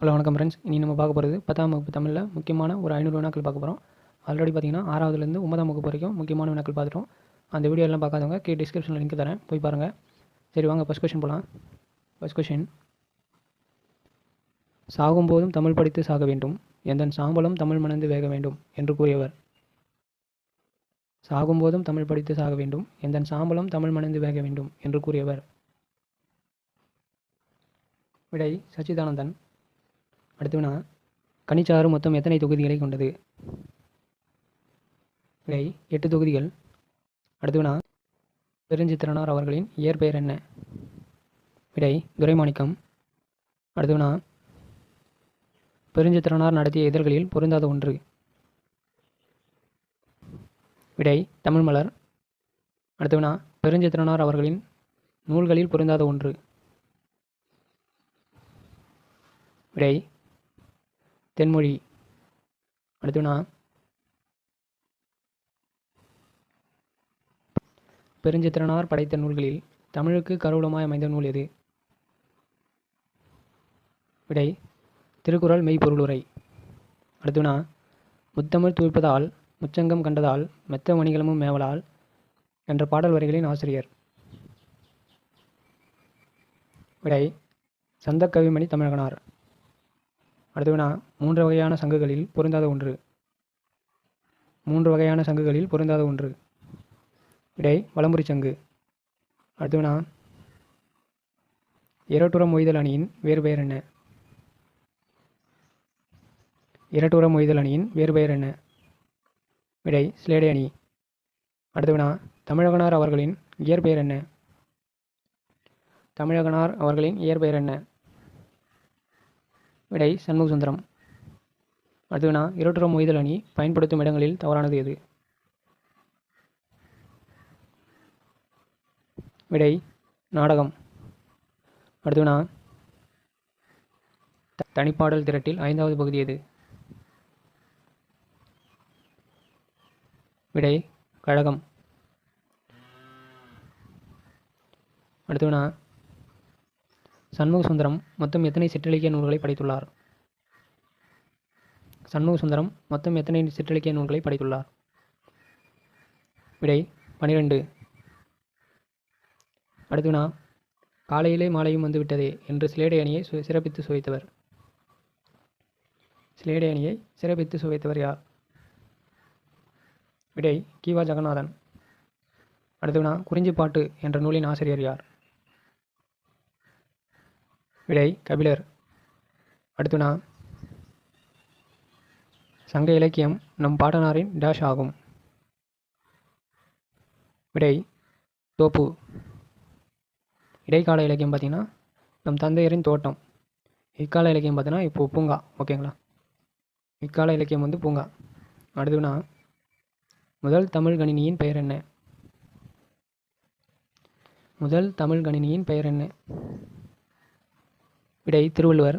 Hello வணக்கம் friends. இனி நம்ம பார்க்க போகிறது 10ஆம் வகுப்பு தமிழில் முக்கியமான ஒரு 500 வினாக்கள் பார்க்க போகிறோம். ஆல்ரெடி பார்த்தீங்கன்னா 6வதுலேருந்து 9ஆம் வகுப்பு வரைக்கும் முக்கியமான வினாக்கள் பார்த்துட்டோம். அந்த வீடியோ எல்லாம் பார்க்காதவங்க கீழே டிஸ்கிரிப்ஷனில் லிங்க் தரேன், போய் பாருங்கள். சரி வாங்க ஃபஸ்ட் கொஷின் போகலாம். ஃபஸ்ட் கொஷின், சாகும்போதும் தமிழ் படித்து சாக வேண்டும், எந்தன் சாம்பலும் தமிழ் மணந்து வேக வேண்டும் என்று கூறியவர்? சாகும்போதும் தமிழ் படித்து சாக வேண்டும், எந்தன் சாம்பலும் தமிழ் மணந்து வேக வேண்டும் என்று கூறியவர்? விடை சச்சிதானந்தன். அடுத்து வினா, கனிச்சாறு மொத்தம் எத்தனை தொகுதிகளை கொண்டது? விடை 8 தொகுதிகள். அடுத்து வினா, பெருஞ்சித்திரனார் அவர்களின் இயற்பெயர் என்ன? விடை துரைமாணிக்கம். அடுத்து வினா, பெருஞ்சித்திரனார் நடத்திய இதழ்களில் பொருந்தாத ஒன்று? விடை தமிழ்மலர். அடுத்து வினா, பெருஞ்சித்திரனார் அவர்களின் நூல்களில் பொருந்தாத ஒன்று? விடை தென்மொழி. அடுத்து வினா, பெருஞ்சித்திரனார் படைத்த நூல்களில் தமிழுக்கு கருவூலமாய் அமைந்த நூல் எது? விடை திருக்குறள் மெய்ப்பொருளுரை. அடுத்து வினா, முத்தமிழ் தூய்ப்பதால் முச்சங்கம் கண்டதால் மெத்த மணிகளமும் மேவலால் என்ற பாடல் வரிகளின் ஆசிரியர்? விடை சந்தக்கவிமணி தமிழகனார். அடுத்து வினா, 3 வகையான சங்குகளில் பொருந்தாத ஒன்று? 3 வகையான சங்குகளில் பொருந்தாத ஒன்று? விடை வலம்புரி சங்கு. அடுத்து வினா, இரட்டுற மொய்தல் அணியின் வேறு பெயர் என்ன? இரட்டுற மொய்தல் அணியின் வேறு பெயர் என்ன? விடை சிலேடை அணி. அடுத்து வினா, தமிழகனார் அவர்களின் இயற்பெயர் என்ன? தமிழகனார் அவர்களின் இயற்பெயர் என்ன? விடை சண்முக சுந்தரம். அடுத்து வினா, இரட்டுற மொய்தல் அணி பயன்படுத்தும் இடங்களில் தவறானது எது? விடை நாடகம். அடுத்து வினா, தனிப்பாடல் திரட்டில் 5வது பகுதி எது? விடை கழகம். அடுத்து வினா, சண்முக சுந்தரம் மொத்தம் எத்தனை சிற்றிலக்கிய நூல்களை படைத்துள்ளார்? சண்முக சுந்தரம் மொத்தம் எத்தனை சிற்றிலக்கிய நூல்களை படைத்துள்ளார்? விடை 12. அடுத்து வினா, காலையிலே மாலையும் வந்து விட்டதே என்று சிலேடை அணியை சிறப்பித்து சுவைத்தவர்? சிலேடை அணியை சிறப்பித்து சுவைத்தவர் யார்? விடை கீவா ஜெகநாதன். அடுத்து வினா, குறிஞ்சிப்பாட்டு என்ற நூலின் ஆசிரியர் யார்? விடை கபிலர். அடுத்து வினா, சங்க இலக்கியம் நம் பாட்டனாரின் டேஷ் ஆகும்? விடை தோப்பு. இடைக்கால இலக்கியம் பார்த்தீங்கன்னா நம் தந்தையரின் தோட்டம். இக்கால இலக்கியம் பார்த்தீங்கன்னா இப்போது பூங்கா. ஓகேங்களா, இக்கால இலக்கியம் வந்து பூங்கா. அடுத்து வினா, முதல் தமிழ் கணினியின் பெயர் என்ன? முதல் தமிழ் கணினியின் பெயர் என்ன? விடை திருவள்ளுவர்.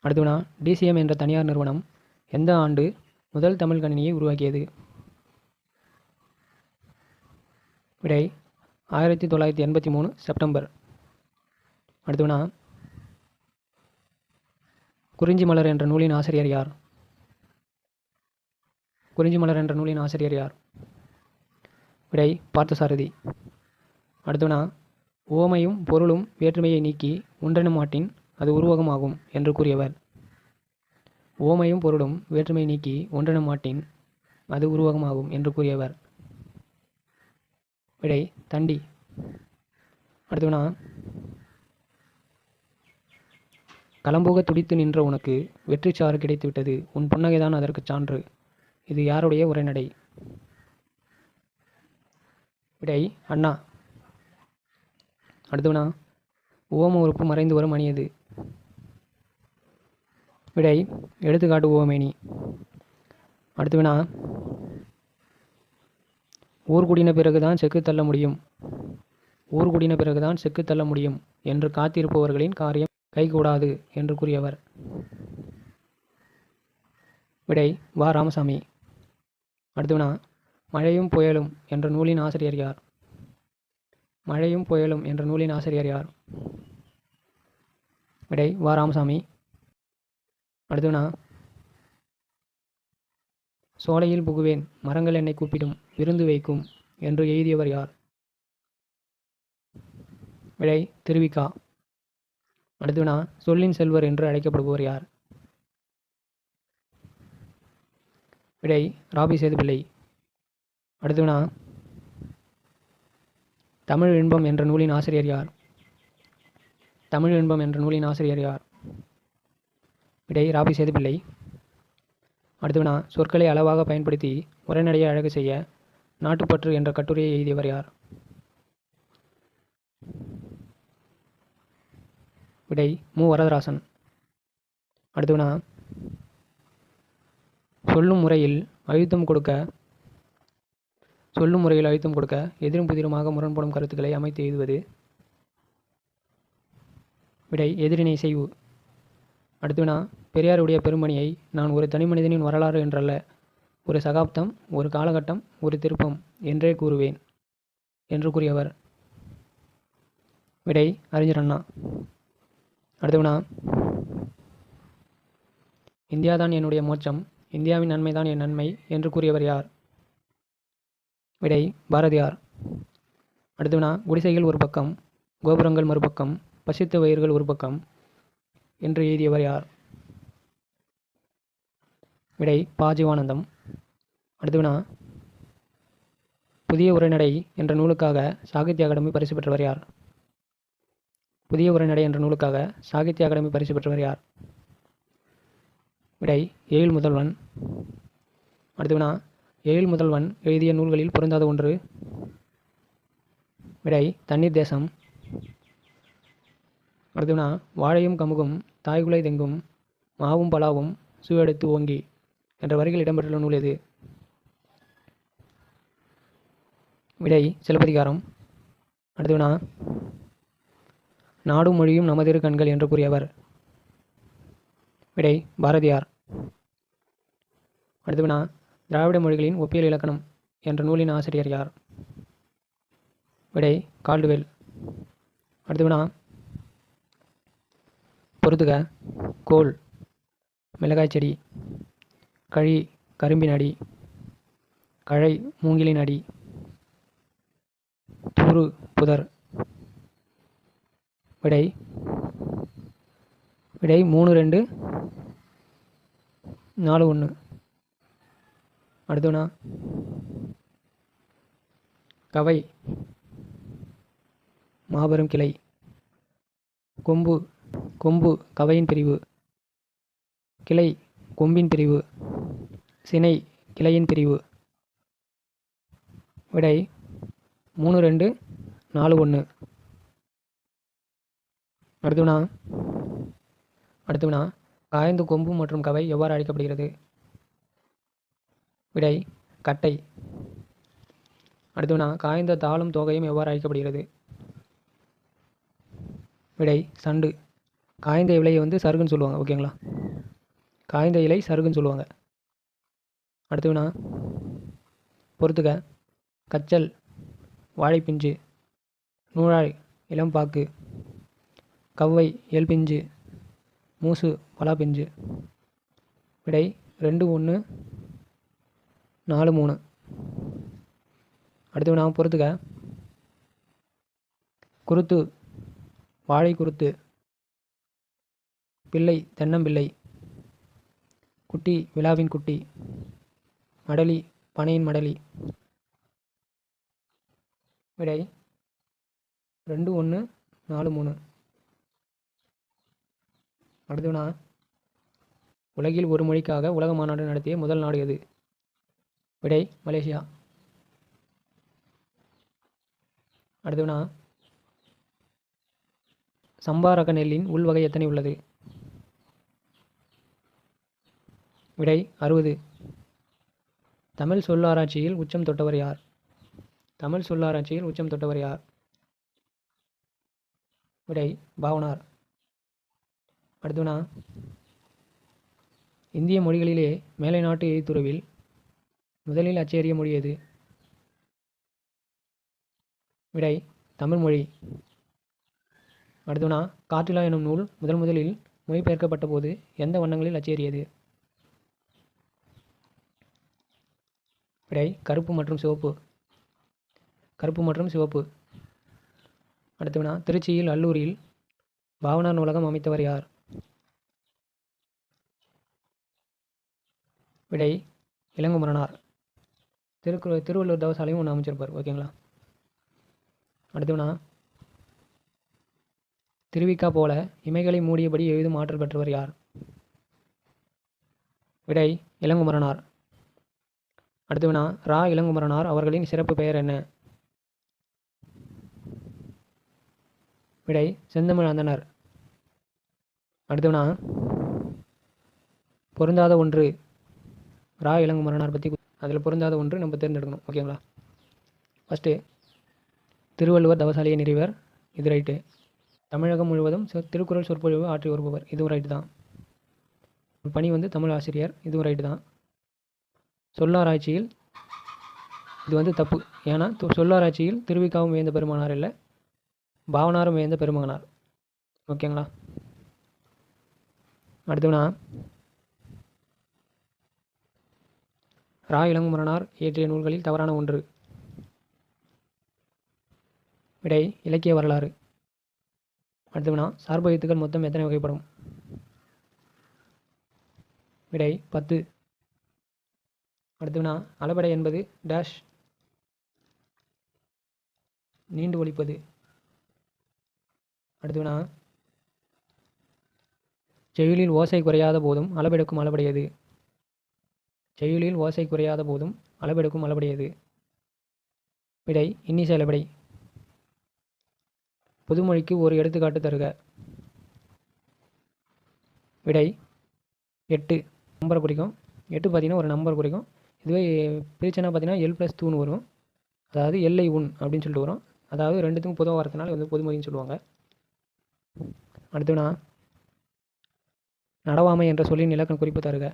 அடுத்து வினா, டிசிஎம் என்ற தனியார் நிறுவனம் எந்த ஆண்டு முதல் தமிழ் கணினியை உருவாக்கியது? விடை 1983 செப்டம்பர். அடுத்து வினா, குறிஞ்சி மலர் என்ற நூலின் ஆசிரியர் யார்? குறிஞ்சி மலர் என்ற நூலின் ஆசிரியர் யார்? விடை பார்த்தசாரதி. அடுத்து வினா, உவமையும் பொருளும் வேற்றுமையை நீக்கி ஒன்றென மாட்டின் அது உருவகம் ஆகும் என்று கூறியவர்? உவமையும் பொருளும் வேற்றுமை நீக்கி ஒன்றென மாட்டின் அது உருவகம் ஆகும் என்று கூறியவர்? விடை தண்டி. அடுத்து வினா, களம்போக துடித்து நின்ற உனக்கு வெற்றி சாறு கிடைத்து விட்டது, உன் புன்னகைதான் அதற்கு சான்று. இது யாருடைய உரைநடை? விடை அண்ணா. அடுத்து வினா, உவம உறுப்பு மறைந்து வரும் அணி எது? விடை எடுத்துக்காட்டு உவமேனி. அடுத்து வினா, ஊர்குடின பிறகுதான் செக்கு தள்ள முடியும், ஊர்குடின பிறகுதான் செக்கு தள்ள முடியும் என்று காத்திருப்பவர்களின் காரியம் கைகூடாது என்று கூறியவர்? விடை வா ராமசாமி. அடுத்து வினா, மழையும் புயலும் என்ற நூலின் ஆசிரியர் யார்? மழையும் புயலும் என்ற நூலின் ஆசிரியர் யார்? விடை வா ராமசாமி. அடுத்தவனா சோலையில் புகுவேன், மரங்கள் என்னை கூப்பிடும், விருந்து வைக்கும் என்று எழுதியவர் யார்? விடை திருவிக்கா. அடுத்தவனா சொல்லின் செல்வர் என்று அழைக்கப்படுபவர் யார்? விடை ராபி சேதுப்பிள்ளை. அடுத்தவனா தமிழ் இன்பம் என்ற நூலின் ஆசிரியர் யார்? தமிழ் இன்பம் என்ற நூலின் ஆசிரியர் யார்? விடை ராபி சேதுப்பிள்ளை. அடுத்தவனா சொற்களை அளவாக பயன்படுத்தி உரைநடையை அழகு செய்ய நாட்டுப்பற்று என்ற கட்டுரையை எழுதியவர் யார்? விடை மு வரதராசன். அடுத்தவனா சொல்லும் முறையில் அழுத்தம் கொடுக்க எதிரும் புதிருமாக முரண்படும் கருத்துக்களை அமைத்து எழுதுவது? விடை எதிரினை செய்வு. அடுத்தவனா பெரியாருடைய பெரும்பணியை நான் ஒரு தனி மனிதனின் வரலாறு என்றல்ல, ஒரு சகாப்தம், ஒரு காலகட்டம், ஒரு திருப்பம் என்றே கூறுவேன் என்று கூறியவர்? விடை அறிஞர் அண்ணா. அடுத்தவனா இந்தியாதான் என்னுடைய மோட்சம், இந்தியாவின் நன்மைதான் என் நன்மை என்று கூறியவர் யார்? விடை பாரதியார். அடுத்தவனா குடிசைகள் ஒரு பக்கம், கோபுரங்கள் மறுபக்கம், பசித்த வயிறுகள் ஒரு பக்கம் என்று எழுதியவர் யார்? விடை பா. ஜீவானந்தம். அடுத்தவனா புதிய உரைநடை என்ற நூலுக்காக சாகித்ய அகாடமி பரிசு பெற்றவர் யார்? புதிய உரைநடை என்ற நூலுக்காக சாகித்ய அகாடமி பரிசு பெற்றவர் யார்? விடை எழில் முதல்வன். அடுத்தவனா எழில் முதல்வன் எழுதிய நூல்களில் பொருந்தாத ஒன்று? விடை தண்ணீர் தேசம். அடுத்தவனா வாழையும் கமுகும் தாய்குலை தெங்கும் மாவும் பலாவும் சூழெடுத்து ஓங்கி என்ற வரிகள் இடம்பெற்றுள்ள நூல் எது? விடை சிலப்பதிகாரம். அடுத்தவனா நாடும் மொழியும் நமதிரு கண்கள் என்று கூறியவர்? விடை பாரதியார். அடுத்தவனா திராவிட மொழிகளின் ஒப்பியல் இலக்கணம் என்ற நூலின் ஆசிரியர் யார்? விடை கால்டுவெல். அடுத்தவனா பொறுத்துக. கோல் மிளகாய் செடி, கழி கரும்பின் அடி, கழை மூங்கிலின் அடி, தூறு புதர். விடை 3 2 4 1. அடுத்தவனா கவை மாபெரும் கிளை, கொம்பு கவையின் பிரிவு, கிளை கொம்பின் பிரிவு, சினை கிளையின் பிரிவு. விடை 3 2 4 1. அடுத்தவனா காய்ந்த கொம்பு மற்றும் கவை எவ்வாறு அழைக்கப்படுகிறது? விடை கட்டை. அடுத்தவனா காய்ந்த தாளும் தோகையும் எவ்வாறு அழைக்கப்படுகிறது? விடை சண்டு. காய்ந்த இலையை சருகுன்னு சொல்லுவாங்க. ஓகேங்களா? காய்ந்த இலை சருகுன்னு சொல்லுவாங்க. அடுத்தவனா பொறுத்துக. கச்சல் வாழைப்பிஞ்சு, நூழாய் இளம்பாக்கு, கவ்வை எல்பிஞ்சு, மூசு பலாப்பிஞ்சு. விடை 2 1 4 3. அடுத்தவனா பொறுத்துக. குருத்து வாழை குருத்து, பிள்ளை தென்னம்பிள்ளை, குட்டி விழாவின் குட்டி, மடலி பனையின் மடலி. விடை 2 1 4 3. அடுத்தவனா உலகில் ஒரு மொழிக்காக உலக மாநாடு நடத்திய முதல் நாடு எது? விடை மலேசியா. அடுத்தவனா சம்பா ரக நெல்லின் உள்வகை எத்தனை உள்ளது? விடை 60. தமிழ் சொல்லாராய்ச்சியில் உச்சம் தொட்டவர் யார்? தமிழ் சொல்லாராய்ச்சியில் உச்சம் தொட்டவர் யார்? விடை பாவனார். அடுத்தவனா இந்திய மொழிகளிலே மேலை நாட்டு எழுத்துருவில் முதலில் அச்சேறிய மொழி எது? விடை தமிழ் மொழி. அடுத்தவனா காற்றிலா எனும் நூல் முதலில் மொழிபெயர்க்கப்பட்ட போது எந்த வண்ணங்களில் அச்சேறியது? விடை கருப்பு மற்றும் சிவப்பு. கருப்பு மற்றும் சிவப்பு. அடுத்த வினா, திருச்சியில் அல்லூரில் பாவனார் நூலகம் அமைத்தவர் யார்? விடை இளங்குமரனார். திருவள்ளுவர் தவசாலையும் ஒன்று அமைச்சிருப்பார். ஓகேங்களா? அடுத்த வினா, திருவிக்கா போல இமைகளை மூடியபடி எழுதும் ஆற்றல் பெற்றவர் யார்? விடை இளங்குமரனார். அடுத்த வினா, ரா இளங்குமரனார் அவர்களின் சிறப்பு பெயர் என்ன? விடை செந்தமிழ் அந்தணர். அடுத்த வினா, பொருந்தாத ஒன்று. ரா இளங்குமரனார் பற்றி அதில் பொருந்தாத ஒன்று நம்ம தேர்ந்தெடுக்கணும். ஓகேங்களா? ஃபஸ்ட்டு திருவள்ளுவர் தவசாலையை நிறுவர். இது ரைட்டு. தமிழகம் முழுவதும் திருக்குறள் சொற்பொழிவு ஆற்றி வருபவர். இதுவும் ரைட்டு தான். பணி தமிழ் ஆசிரியர். இதுவும் ரைட்டு தான். சொல்லாராய்ச்சியில் இது தப்பு. ஏன்னா சொல்லாராய்ச்சியில் திருவிக்காவும் வியந்த பெருமானார் இல்லை, பாவனாரும் வியந்த பெருமகனார். ஓகேங்களா? அடுத்தவனா, ரா இளங்குமரனார் இயற்றிய நூல்களில் தவறான ஒன்று. விடை இலக்கிய வரலாறு. அடுத்தவனா, சார்பெழுத்துக்கள் மொத்தம் எத்தனை வகைப்படும்? விடை 10. அடுத்தவனா, அளபடை என்பது டேஷ் நீண்டு ஒலிப்பது. அடுத்தவனா, செய்யுளில் ஓசை குறையாத போதும் அளபெடுக்கும் அளபடையது. செய்யுளில் ஓசை குறையாத போதும் அளபெடுக்கும் அளபடையது. விடை இன்னிசை அளபடை. புதுமொழிக்கு ஒரு எடுத்துக்காட்டு தருக. விடை 8. நம்பரை குறிக்கும். 8 பார்த்தீங்கன்னா ஒரு நம்பர் குறிக்கும். இதுவே பிரிச்சனா பார்த்தீங்கன்னா L+2 வரும். அதாவது எல்லை உன் அப்படின்னு சொல்லிட்டு வரும். அதாவது ரெண்டுத்துக்கும் பொதுவாக வரதுனால பொதுமொழின்னு சொல்லுவாங்க. அடுத்தவனா, நடவாமை என்ற சொல்லின் இலக்கண குறிப்பு தருக.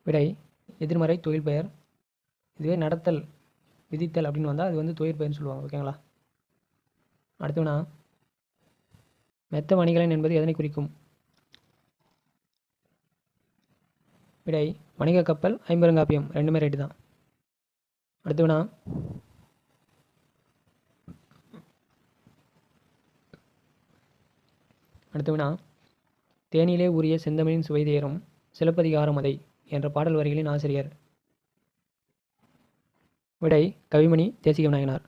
விடை எதிர்மறை தொழில் பெயர். இதுவே நடத்தல் விதித்தல் அப்படின்னு வந்தால் அது தொழில் பெயர்னு சொல்லுவாங்க. ஓகேங்களா? அடுத்தவனா, மெத்த வணிகலன் என்பது எதனை குறிக்கும்? விடை வணிக கப்பல், ஐம்பெருங்காப்பியம். ரெண்டுமே ரைட்டு தான். அடுத்தவனா, தேனிலே உரிய செந்தமிழின் சுவை தேரும் சிலப்பதிகாரம் அதை என்ற பாடல் வரிகளின் ஆசிரியர். விடை கவிமணி தேசிக விநாயகனார்.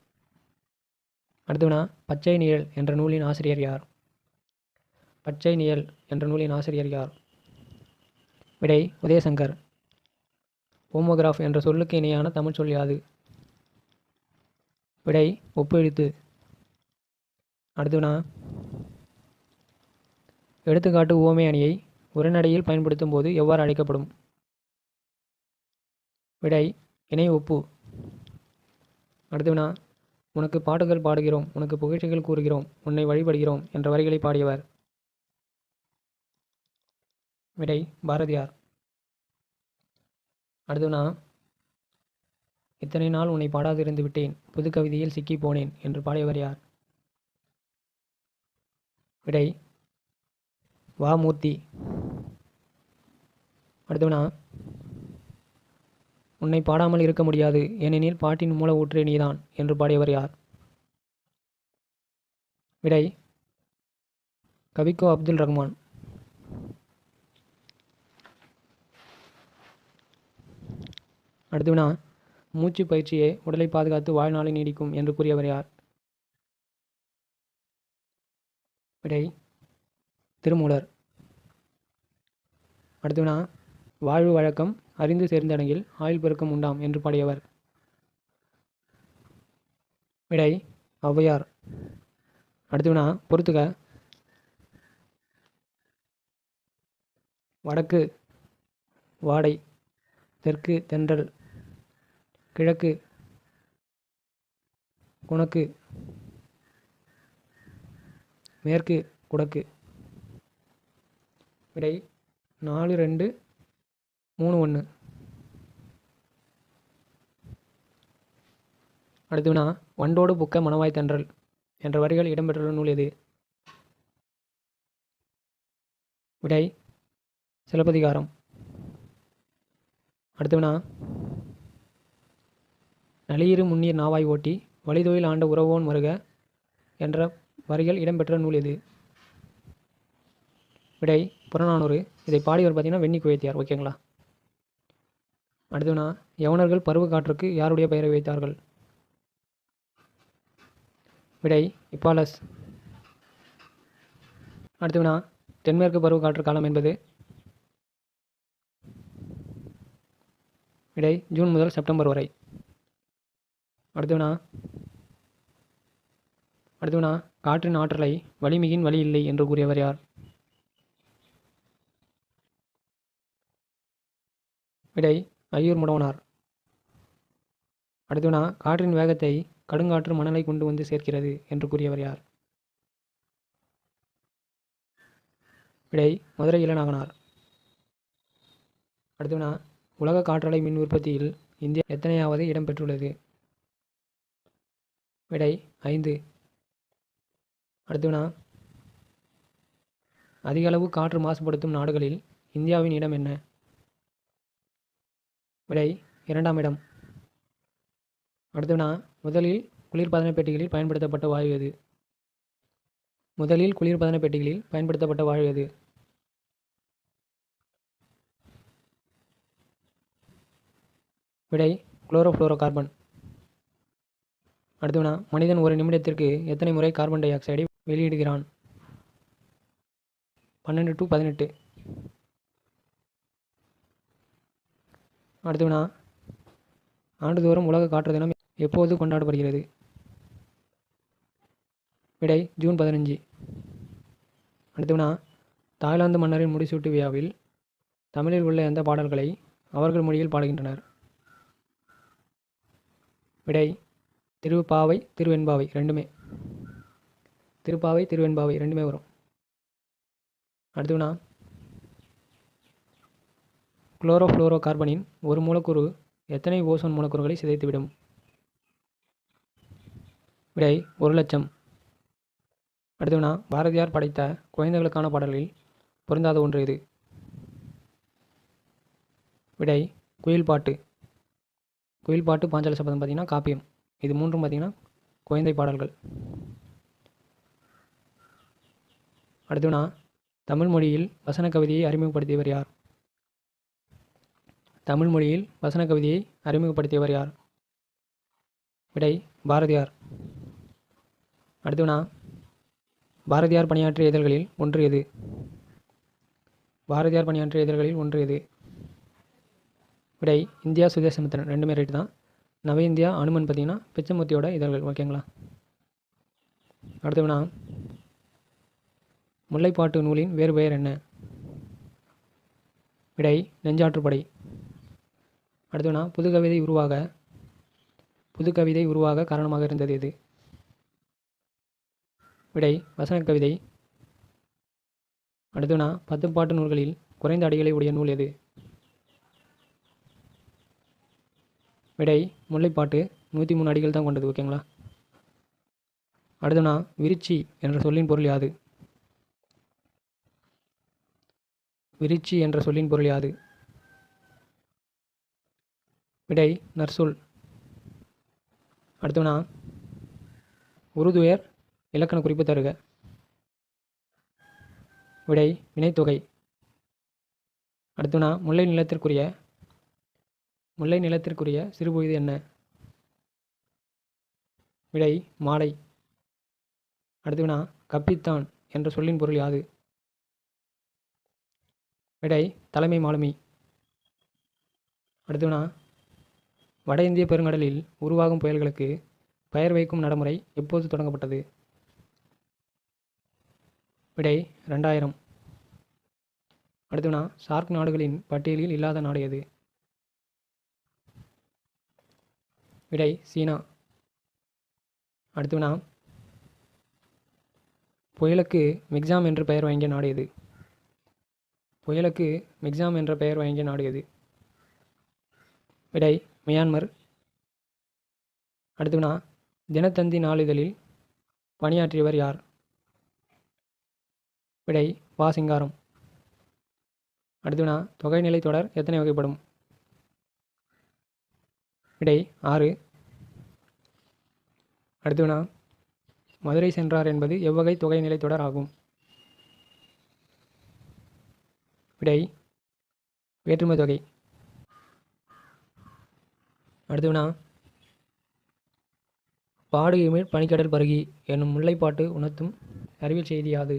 அடுத்தவனா, பச்சை நிழல் என்ற நூலின் ஆசிரியர் யார்? பச்சை நிழல் என்ற நூலின் ஆசிரியர் யார்? விடை உதயசங்கர். ஹோமோகிராஃப் என்ற சொல்லுக்கு இணையான தமிழ் சொல் யாது? விடை ஒப்பு எழுத்து. அடுத்தவனா, எடுத்துக்காட்டு உவமை அணியை உரைநடையில் பயன்படுத்தும் போது எவ்வாறு அழைக்கப்படும்? விடை இணை ஒப்பு. அடுத்தவனா, உனக்கு பாட்டுகள் பாடுகிறோம், உனக்கு புகழ்ச்சிகள் கூறுகிறோம், உன்னை வழிபடுகிறோம் என்ற வரிகளை பாடியவர். விடை பாரதியார். அடுத்தவனா, இத்தனை நாள் உன்னை பாடாதிருந்து விட்டேன், புது கவிதையில் சிக்கி போனேன் என்று பாடியவர் யார்? விடை வா மூர்த்தி. அடுத்தவனா, உன்னை பாடாமல் இருக்க முடியாது, ஏனெனில் பாட்டின் மூல ஊற்றே நீதான் என்று பாடியவர் யார்? விடை கவிக்கோ அப்துல் ரஹ்மான். அடுத்தவனா, மூச்சு பயிற்சியே உடலை பாதுகாத்து வாழ்நாளை நீடிக்கும் என்று கூறியவர் யார்? விடை திருமூலர். அடுத்தவனா, வாழ்வு வழக்கம் அறிந்து சேர்ந்தடங்கில் ஆயுள் பெருக்கம் உண்டாம் என்று பாடியவர். விடை ஔவையார். அடுத்தவனா, பொறுத்துக. வடக்கு வாடை, தெற்கு தென்றல், கிழக்கு குணக்கு, மேற்கு குடக்கு. விடை 4, 2, 3, 1. அடுத்தவனா, வண்டோடு புக்க மணவாய் தென்றல் என்ற வரிகள் இடம்பெற்றுள்ள நூல் எது? விடை சிலப்பதிகாரம். அடுத்த வினா, நளியிரு முன்னீர் நாவாய் ஓட்டி வழிதொழில் ஆண்ட உறவோன் மருக என்ற வரிகள் இடம்பெற்ற நூல் எது? விடை புறநானூறு. இதை பாடியவர் பார்த்தீங்கன்னா வெண்ணி குவைத்தியார். ஓகேங்களா. அடுத்த வினா, யவனர்கள் பருவ காற்றுக்கு யாருடைய பெயரை வைத்தார்கள்? விடை இப்பாலஸ். அடுத்த வினா, தென்மேற்கு பருவக்காற்று காலம் என்பது? விடை ஜூன் முதல் செப்டம்பர் வரை. அடுத்த வினா, காற்றின் ஆற்றலை வலிமிகின் வழி இல்லை என்று கூறியவர் யார்? விடை ஐயூர் முடவனார். அடுத்த வினா, காற்றின் வேகத்தை கடுங்காற்று மணலை கொண்டு வந்து சேர்க்கிறது என்று கூறியவர் யார்? விடை மதுரை இளநாகனார். அடுத்த வினா, உலக காற்றாலை மின் உற்பத்தியில் இந்தியா எத்தனையாவது இடம் பெற்றுள்ளது? விடை 5. அடுத்த வினா, அதிக அளவு காற்று மாசுபடுத்தும் நாடுகளில் இந்தியாவின் இடம் என்ன? விடை 2ஆம் இடம். அடுத்த வினா, முதலில் குளிர்பதன பெட்டிகளில் பயன்படுத்தப்பட்ட வாயு எது? முதலில் குளிர்பதன பெட்டிகளில் பயன்படுத்தப்பட்ட வாயு எது? விடை குளோரோஃப்ளோரோ கார்பன். அடுத்த வினா, மனிதன் ஒரு நிமிடத்திற்கு எத்தனை முறை கார்பன் டை ஆக்சைடை வெளியிடுகிறான்? 12 to 18. அடுத்த வினா, ஆண்டுதோறும் உலக காற்று தினம் எப்போது கொண்டாடப்படுகிறது? விடை ஜூன் 15. அடுத்த வினா, தாய்லாந்து மன்னரின் முடிசூட்டு விழாவில் தமிழில் உள்ள எந்த பாடல்களை அவர்கள் மொழியில் பாடுகின்றனர்? விடை திருப்பாவை திருவெண்பாவை ரெண்டுமே. திருப்பாவை திருவெண்பாவை ரெண்டுமே வரும். அடுத்த வினா, குளோரோஃப்ளோரோ கார்பனின் ஒரு மூலக்கூறு எத்தனை ஓசோன் மூலக்கூறுகளை சிதைத்துவிடும்? விடை 1,00,000. அடுத்த வினா, பாரதியார் படைத்த குழந்தைகளுக்கான பாடல்களில் பொருந்தாத ஒன்று எது? விடை குயில் பாட்டு. குயில் பாட்டு, பாஞ்சால சபதம் பார்த்தீங்கன்னா காப்பியம். இது மூன்றும் பார்த்தீங்கன்னா குழந்தை பாடல்கள். அடுத்த வினா, தமிழ் மொழியில் வசன கவிதையை அறிமுகப்படுத்தியவர் யார்? தமிழ் மொழியில் வசன கவிதையை அறிமுகப்படுத்தியவர் யார்? விடை பாரதியார். அடுத்த வினா, பாரதியார் பணியாற்றிய இதழ்களில் ஒன்று எது? பாரதியார் பணியாற்றிய இதழ்களில் ஒன்று எது? விடை இந்தியா சுதேசமித்திரன். ரெண்டுமே ரைட்டு தான். நவ இந்தியா அனுமன் பார்த்தீங்கன்னா பிச்சமூர்த்தியோட இதழ்கள். ஓகேங்களா. அடுத்த வினா, முல்லைப்பாட்டு நூலின் வேறு பெயர் என்ன? விடை நெஞ்சாற்றுப்படை. அடுத்த வினா, புதுக்கவிதை உருவாக காரணமாக இருந்தது எது? விடை வசன கவிதை. அடுத்த வினா, 10 பாட்டு நூல்களில் குறைந்த அடிகளை உடைய நூல் எது? விடை முல்லைப்பாட்டு 103 அடிகள் தான் கொண்டது. ஓகேங்களா. அடுத்த வினா, விருச்சி என்ற சொல்லின் பொருள் யாது? விருச்சி என்ற சொல்லின் பொருள் யாது? விடை நற்சொல். அடுத்த வினா, உருதுயர் இலக்கண குறிப்பு தருக. விடை வினைத்தொகை. அடுத்த வினா, முல்லை நிலத்திற்குரிய சிறுபொழுது என்ன? விடை மாலை. அடுத்த வினா, கப்பித்தான் என்ற சொல்லின் பொருள் யாது? விடை தலைமை மாலுமி. அடுத்த வினா, வட இந்திய பெருங்கடலில் உருவாகும் புயல்களுக்கு பெயர் வைக்கும் நடைமுறை எப்போது தொடங்கப்பட்டது? விடை 2000. அடுத்த வினா, சார்க் நாடுகளின் பட்டியலில் இல்லாத நாடு எது? விடை சீனா. அடுத்த வினா, புயலுக்கு மிக்ஜாம் என்று பெயர் வழங்கிய நாடு எது? புயலுக்கு மிக்ஜாம் என்ற பெயர் வழங்கிய நாடு எது? விடை மியான்மர். அடுத்த வினா, தினத்தந்தி நாளிதழில் பணியாற்றியவர் யார்? விடை வா. சிங்காரம். அடுத்து வினா தொகைநிலை தொடர் எத்தனை வகைப்படும்? விடை 6. அடுத்து வினா மதுரை சென்றார் என்பது எவ்வகை தொகைநிலை தொடர் ஆகும்? விடை வேற்றுமை தொகை. அடுத்து வினா பாடு இமிழ் பனிக்கடல் பருகி என்னும் முல்லைப்பாட்டு உணர்த்தும் அறிவியல் செய்தி யாது?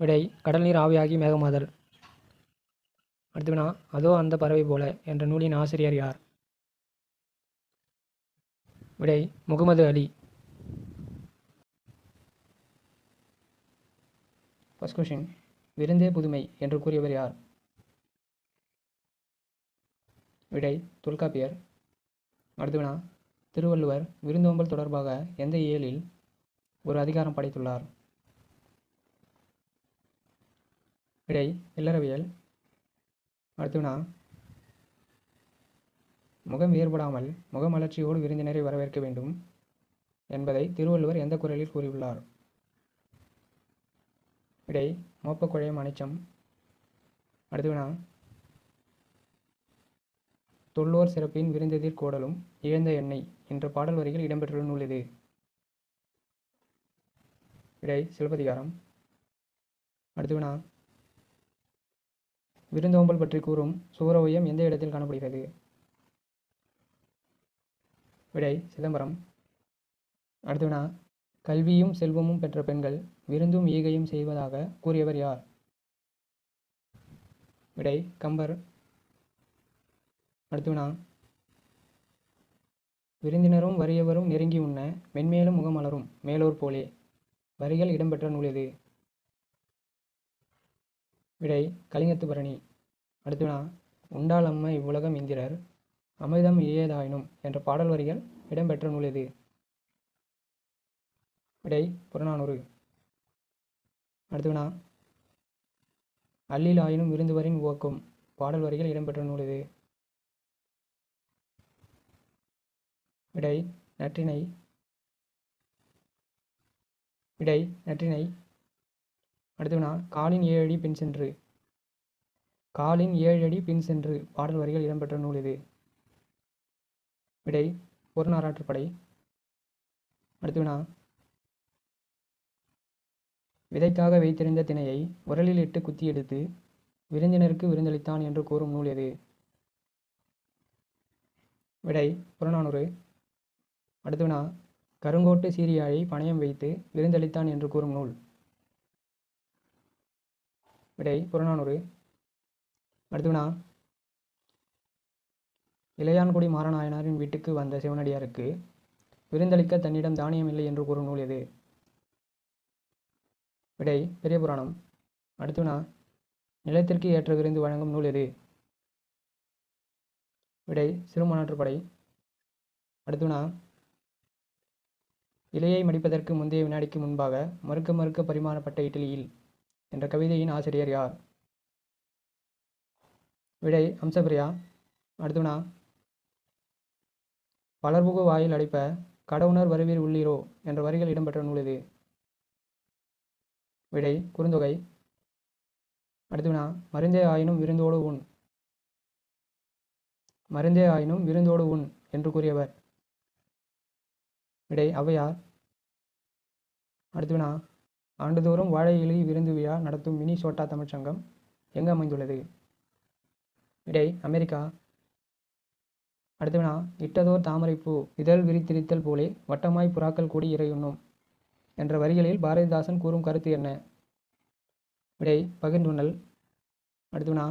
விடை கடல் நீர் ஆவியாகி மேகமாதல். அடுத்து வினா அதோ அந்த பறவை போல என்ற நூலின் ஆசிரியர் யார்? விடை முகமது அலி. ஃபர்ஸ்ட் கொஸ்டின் விருந்தே புதுமை என்று கூறியவர் யார்? விடை தொல்காப்பியர். அடுத்து வினா திருவள்ளுவர் விருந்தோம்பல் தொடர்பாக எந்த இயலில் ஒரு அதிகாரம் படைத்துள்ளார்? விடை இல்லறவியல். அடுத்து வினா முகம் வேறுபடாமல் முகமலர்ச்சியோடு விருந்தினரை வரவேற்க வேண்டும் என்பதை திருவள்ளுவர் எந்த குறளில் கூறியுள்ளார்? விடை மோப்பக்குழையும் அனிச்சம். அடுத்து வினா தொல்லோர் சிறப்பின் விருந்தெதிர் கோடலும் இழந்த எண்ணெய் என்ற பாடல் வரிகள் இடம்பெற்றுள்ள நூல் எது? விடை சிலப்பதிகாரம். அடுத்து வினா விருந்தோம்பல் பற்றி கூறும் சூரோதயம் எந்த இடத்தில் காணப்படுகிறது? விடை சிதம்பரம். அடுத்து வினா கல்வியும் செல்வமும் பெற்ற பெண்கள் விருந்தும் ஈகையும் செய்வதாக கூறியவர் யார்? விடை கம்பர். அடுத்து வினா விருந்தினரும் வறியவரும் நெருங்கி உண்ண மென்மேலும் முகமலரும் மேலோர் போலே வரிகள் இடம்பெற்ற நூல் எது? விடை கலிங்கத்து பரணி. அடுத்து வினா உண்டால் அம்ம இவ்வுலகம் இந்திரர் அமிர்தம் இயதாயினும் என்ற பாடல் வரிகள் இடம்பெற்ற நூல் எது? விடை புறநானூறு. அடுத்து வினா அல்லில் ஆயினும் விருந்துவரின் உவக்கும் பாடல் வரிகள் இடம்பெற்ற நூல் எது? விடை நற்றிணை. விடை நற்றிணை. அடுத்து வினா காலின் 7 அடி பின் சென்று காலின் 7 அடி பின் சென்று பாடல் வரிகள் இடம்பெற்ற நூல் எது? விடை பொருநாராற்றுப்படை. அடுத்து வினா விதைக்காக வைத்திருந்த திணையை உரலில் இட்டு குத்தி எடுத்து விருந்தினருக்கு விருந்தளித்தான் என்று கூறும் நூல் எது? விடை புறநானூறு. அடுத்து வினா கருங்கோட்டு சீரியாழை பணயம் வைத்து விருந்தளித்தான் என்று கூறும் நூல்? விடை புறநானூறு. அடுத்து வினா இளையான்குடி மாறநாயனாரின் வீட்டுக்கு வந்த சிவனடியாருக்கு விருந்தளிக்க தன்னிடம் தானியம் இல்லை என்று கூறும் நூல் எது? விடை பெரிய புராணம். அடுத்து வினா நிலத்திற்கு ஏற்ற விருந்து வழங்கும் நூல் எது? விடை சிறுமானாற்றுப்படை. அடுத்து வினா இலையை மடிப்பதற்கு முந்தைய வினாடிக்கு முன்பாக மறுக்க மறுக்க பரிமாறப்பட்ட இட்லியில் என்ற கவிதையின் ஆசிரியர் யார்? விடை அம்சப்பிரியா. அடுத்து வினா பலர்புகு வாயில் அடைப்ப கடவுணர் வருவீர் உள்ளீரோ என்ற வரிகள் இடம்பெற்ற நூல் எது? விடை குறுந்தொகை. அடுத்து வினா மருந்தே ஆயினும் விருந்தோடு உண் மருந்தே ஆயினும் விருந்தோடு உண் என்று கூறியவர்? விடை ஔவையார். அடுத்து வினா ஆண்டுதோறும் வாழை இலை விருந்து விழா நடத்தும் மினி சோட்டா தமிழ்ச்சங்கம் எங்கு அமைந்துள்ளது? விடை அமெரிக்கா. அடுத்து வினா இட்டதோர் தாமரைப்பூ இதழ் விரித்திருத்தல் போலே வட்டமாய் புறாக்கள் கூடி இறையுண்ணும் என்ற வரிகளில் பாரதிதாசன் கூறும் கருத்து என்ன? விடை பகிர்ந்துண்ணல். அடுத்து வினா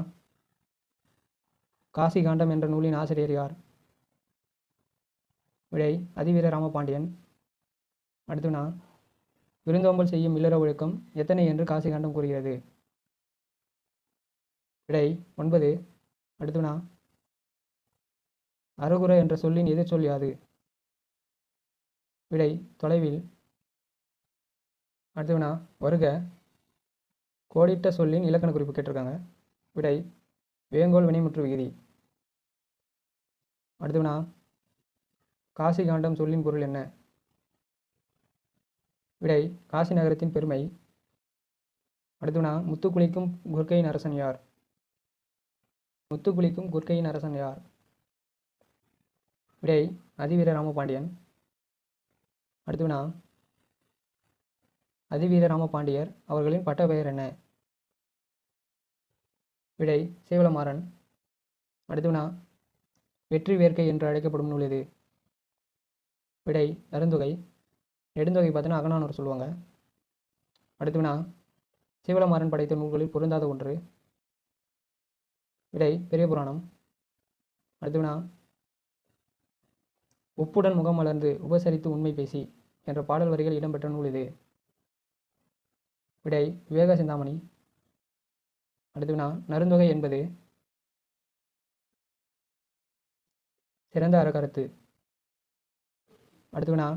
காசி காண்டம் என்ற நூலின் ஆசிரியர் யார்? விடை அதிவீர ராமபாண்டியன். அடுத்து வினா விருந்தோம்பல் செய்யும் இல்லற ஒழுக்கம் எத்தனை என்று காசி காண்டம் கூறுகிறது? விடை 9. அடுத்து வினா அருகுர என்ற சொல்லின் எதிர்ச்சொல் யாது? விடை தொலைவில். அடுத்து வினா வருக கோடிட்ட சொல்லின் இலக்கண குறிப்பு கேட்டிருக்காங்க. விடை வேங்கோல் வினைமுற்று விகுதி. அடுத்து வினா காசி காண்டம் சொல்லின் பொருள் என்ன? விடை காசி நகரத்தின் பெருமை. அடுத்து வினா முத்துக்குளிக்கும் குர்க்கையின் அரசன் யார்? முத்துக்குளிக்கும் குர்க்கையின் அரசன் யார்? விடை அதிவீர ராமபாண்டியன். அடுத்து வினா அதிவீர ராமபாண்டியர் அவர்களின் பட்ட பெயர் என்ன? விடை சேவலமாறன். அடுத்து வினா வெற்றி வேர்க்கை என்று அழைக்கப்படும் நூல் எது? விடை நெடுந்தொகை. நெடுந்தொகை பார்த்தீங்கன்னா அகநானூறு சொல்லுவாங்க. அடுத்து வினா சேவலமாறன் படைத்த நூல்களில் பொருந்தாத ஒன்று. விடை பெரிய புராணம். அடுத்து வினா உப்புடன் முகம் மலர்ந்து உபசரித்து உண்மை பேசி என்ற பாடல் வரிகள் இடம்பெற்ற நூல் இது? விடை விவேக சிந்தாமணி. அடுத்து வினா நருந்தொகை என்பது சிறந்த அறக்கருத்து. அடுத்து வினா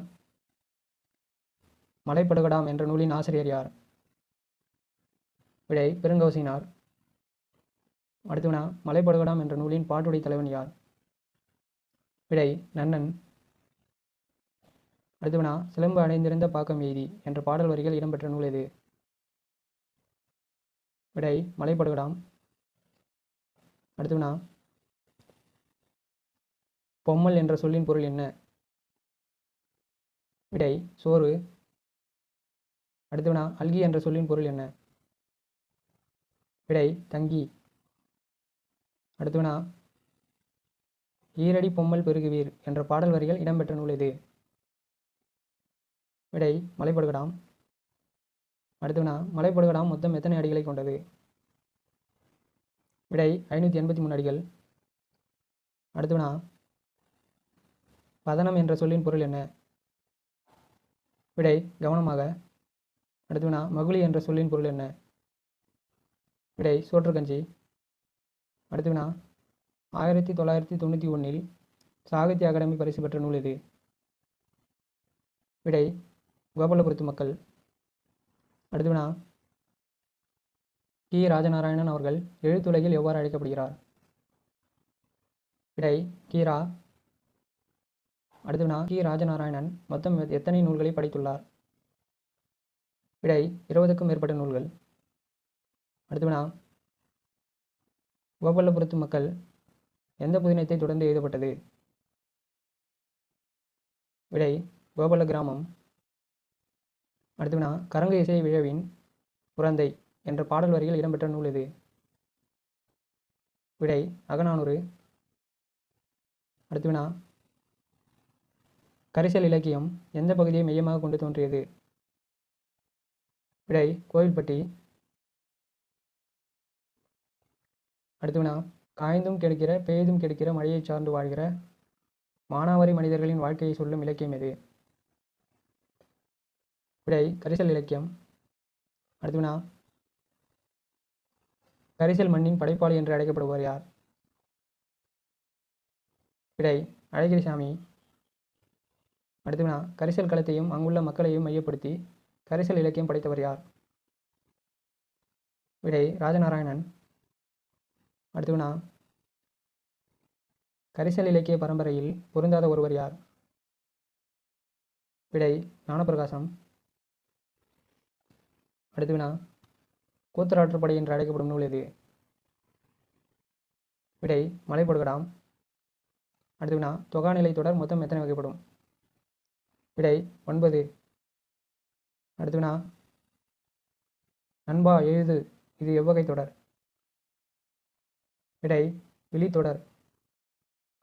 மலைப்படுகடாம் என்ற நூலின் ஆசிரியர் யார்? விடை பெருங்கௌசினார். அடுத்து வினா மலைப்படுகடாம் என்ற நூலின் பாட்டுடை தலைவன் யார்? விடை நன்னன். அடுத்து வினா சிலம்பு அடைந்திருந்த பாக்கம் எய்தி என்ற பாடல் வரிகள் இடம்பெற்ற நூல் எது? விடை மலைப்படுகடாம். அடுத்து வினா பொம்மல் என்ற சொல்லின் பொருள் என்ன? விடை சோறு. அடுத்து வினா அல்கி என்ற சொல்லின் பொருள் என்ன? விடை தங்கி. அடுத்து வினா ஈரடி பொம்மல் பெருகுவீர் என்ற பாடல் வரிகள் இடம்பெற்ற நூல் எது? விடை மலைப்படுகடாம். அடுத்து வினா மலைப்படுகடாம் மொத்தம் எத்தனை அடிகளை கொண்டது? விடை 583 அடிகள். அடுத்து வினா பதனம் என்ற சொல்லின் பொருள் என்ன? விடை கவனமாக. அடுத்து வினா மகுளி என்ற சொல்லின் பொருள் என்ன? விடை சோற்றுக்கஞ்சி. அடுத்து வினா 1991 சாகித்ய அகாடமி பரிசு பெற்ற நூல் எது? விடை கோபாலபுரத்து மக்கள். அடுத்து வினா கி ராஜநாராயணன் அவர்கள் எழுத்துலகில் எவ்வாறு அழைக்கப்படுகிறார்? விடை கீரா. அடுத்து வினா கி ராஜநாராயணன் மொத்தம் எத்தனை நூல்களை படைத்துள்ளார்? விடை 20க்கும் மேற்பட்ட நூல்கள். அடுத்து வினா கோபாலபுரத்து மக்கள் எந்த புதினத்தை தொடர்ந்து எழுதப்பட்டது? விடை கோபால கிராமம். அடுத்து வினா கரங்கு இசை விழவின் புரந்தை என்ற பாடல் வரிகள் இடம்பெற்ற நூல் எது? விடை அகநானூறு. அடுத்து வினா கரிசல் இலக்கியம் எந்த பகுதியை மையமாக கொண்டு தோன்றியது? விடை கோவில்பட்டி. அடுத்து வினா காய்ந்தும் கெடுக்கிற பெய்தும் கெடுக்கிற மழையை சார்ந்து வாழ்கிற மானாவாரி மனிதர்களின் வாழ்க்கையை சொல்லும் இலக்கியம் எது? விடை கரிசல் இலக்கியம். அடுத்து வினா கரிசல் மண்ணின் படைப்பாளி என்று அழைக்கப்படுவார் யார்? விடை அழகிரிசாமி. அடுத்து வினா கரிசல் களத்தையும் அங்குள்ள மக்களையும் மையப்படுத்தி கரிசல் இலக்கியம் படைத்தவர் யார்? விடை ராஜநாராயணன். அடுத்து வினா கரிசல் இலக்கிய பரம்பரையில் பொருந்தாத ஒருவர் யார்? விடை ஞானப்பிரகாசம். அடுத்து வினா கூத்தராற்றுப்படை என்று அழைக்கப்படும் நூல் எது? விடை மலைப்படுகடாம். அடுத்து வினா தொகாநிலை தொடர் மொத்தம் எத்தனை வகைப்படும்? விடை 9. அடுத்து வினா நண்பா எழுது இது எவ்வகை தொடர்? விடை விழித்தொடர்.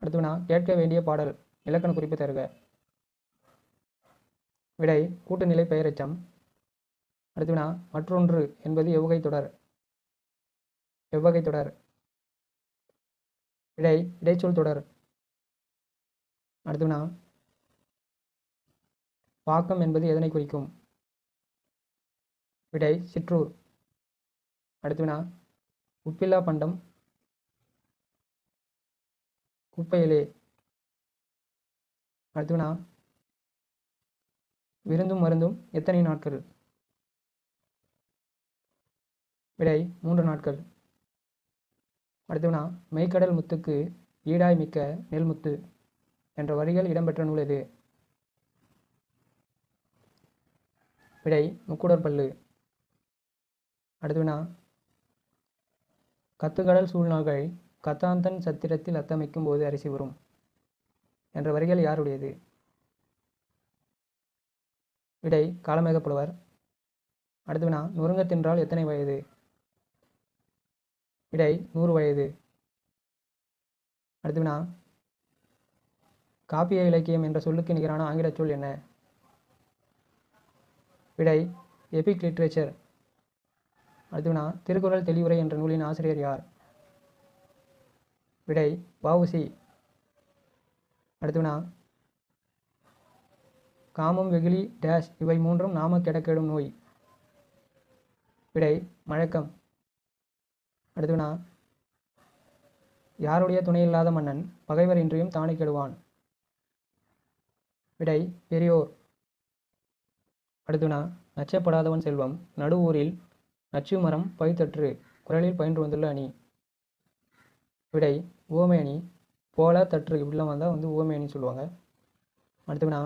அடுத்து வினா கேட்க வேண்டிய பாடல் இலக்கண குறிப்பு தருக. விடை கூட்டுநிலை பெயரெச்சம். அடுத்து வினா மற்றொன்று என்பது எவ்வகை தொடர்? எவ்வகை தொடர்? விடை இடைச்சொல் தொடர். அடுத்து வினா பாக்கம் என்பது எதனை குறிக்கும்? விடை சிற்றூர். அடுத்து வினா உப்பில்லா பண்டம் குப்பையிலே. அடுத்து வினா விருந்தும் மருந்தும் எத்தனை நாட்கள்? விடை 3 நாட்கள். அடுத்து வினா மெய்க்கடல் முத்துக்கு ஈடாய் மிக்க நெல்முத்து என்ற வரிகள் இடம்பெற்ற நூல் எது? விடை முக்குடற்பள்ளு. அடுத்து வினா, கத்துக்கடல் சூழ்நாள்கள் கத்தாந்தன் சத்திரத்தில் அத்தமைக்கும் போது அரிசி வரும் என்ற வரிகள் யாருடையது? விடை காளமேகப் புலவர். அடுத்து வினா, நொறுங்கத் தின்றால் எத்தனை வயது? விடை 100 வயது. அடுத்து வினா, காப்பிய இலக்கியம் என்ற சொல்லுக்கு நிகரான ஆங்கிலச் சொல் என்ன? விடை எபிக் லிட்ரேச்சர். அடுத்து வினா, திருக்குறள் தெளிவுரை என்ற நூலின் ஆசிரியர் யார்? விடை வ.உ.சி. அடுத்து வினா, காமம் வெகுளி டேஷ் இவை மூன்றும் நாம கெடக்கெடும் நோய். விடை மழக்கம். அடுத்து வினா, யாருடைய துணையில்லாத மன்னன் பகைவர் இன்றியும் தானே கெடுவான்? விடை பெரியோர். அடுத்து வினா, நச்சப்படாதவன் செல்வம் நடு ஊரில் நச்சு மரம் பைத்தற்று குரலில் பயின்று வந்துள்ள அணி. விடை உவமை அணி. போல தற்று இப்படிலாம் வந்தால் உவமை அணி சொல்லுவாங்க. அடுத்து வினா,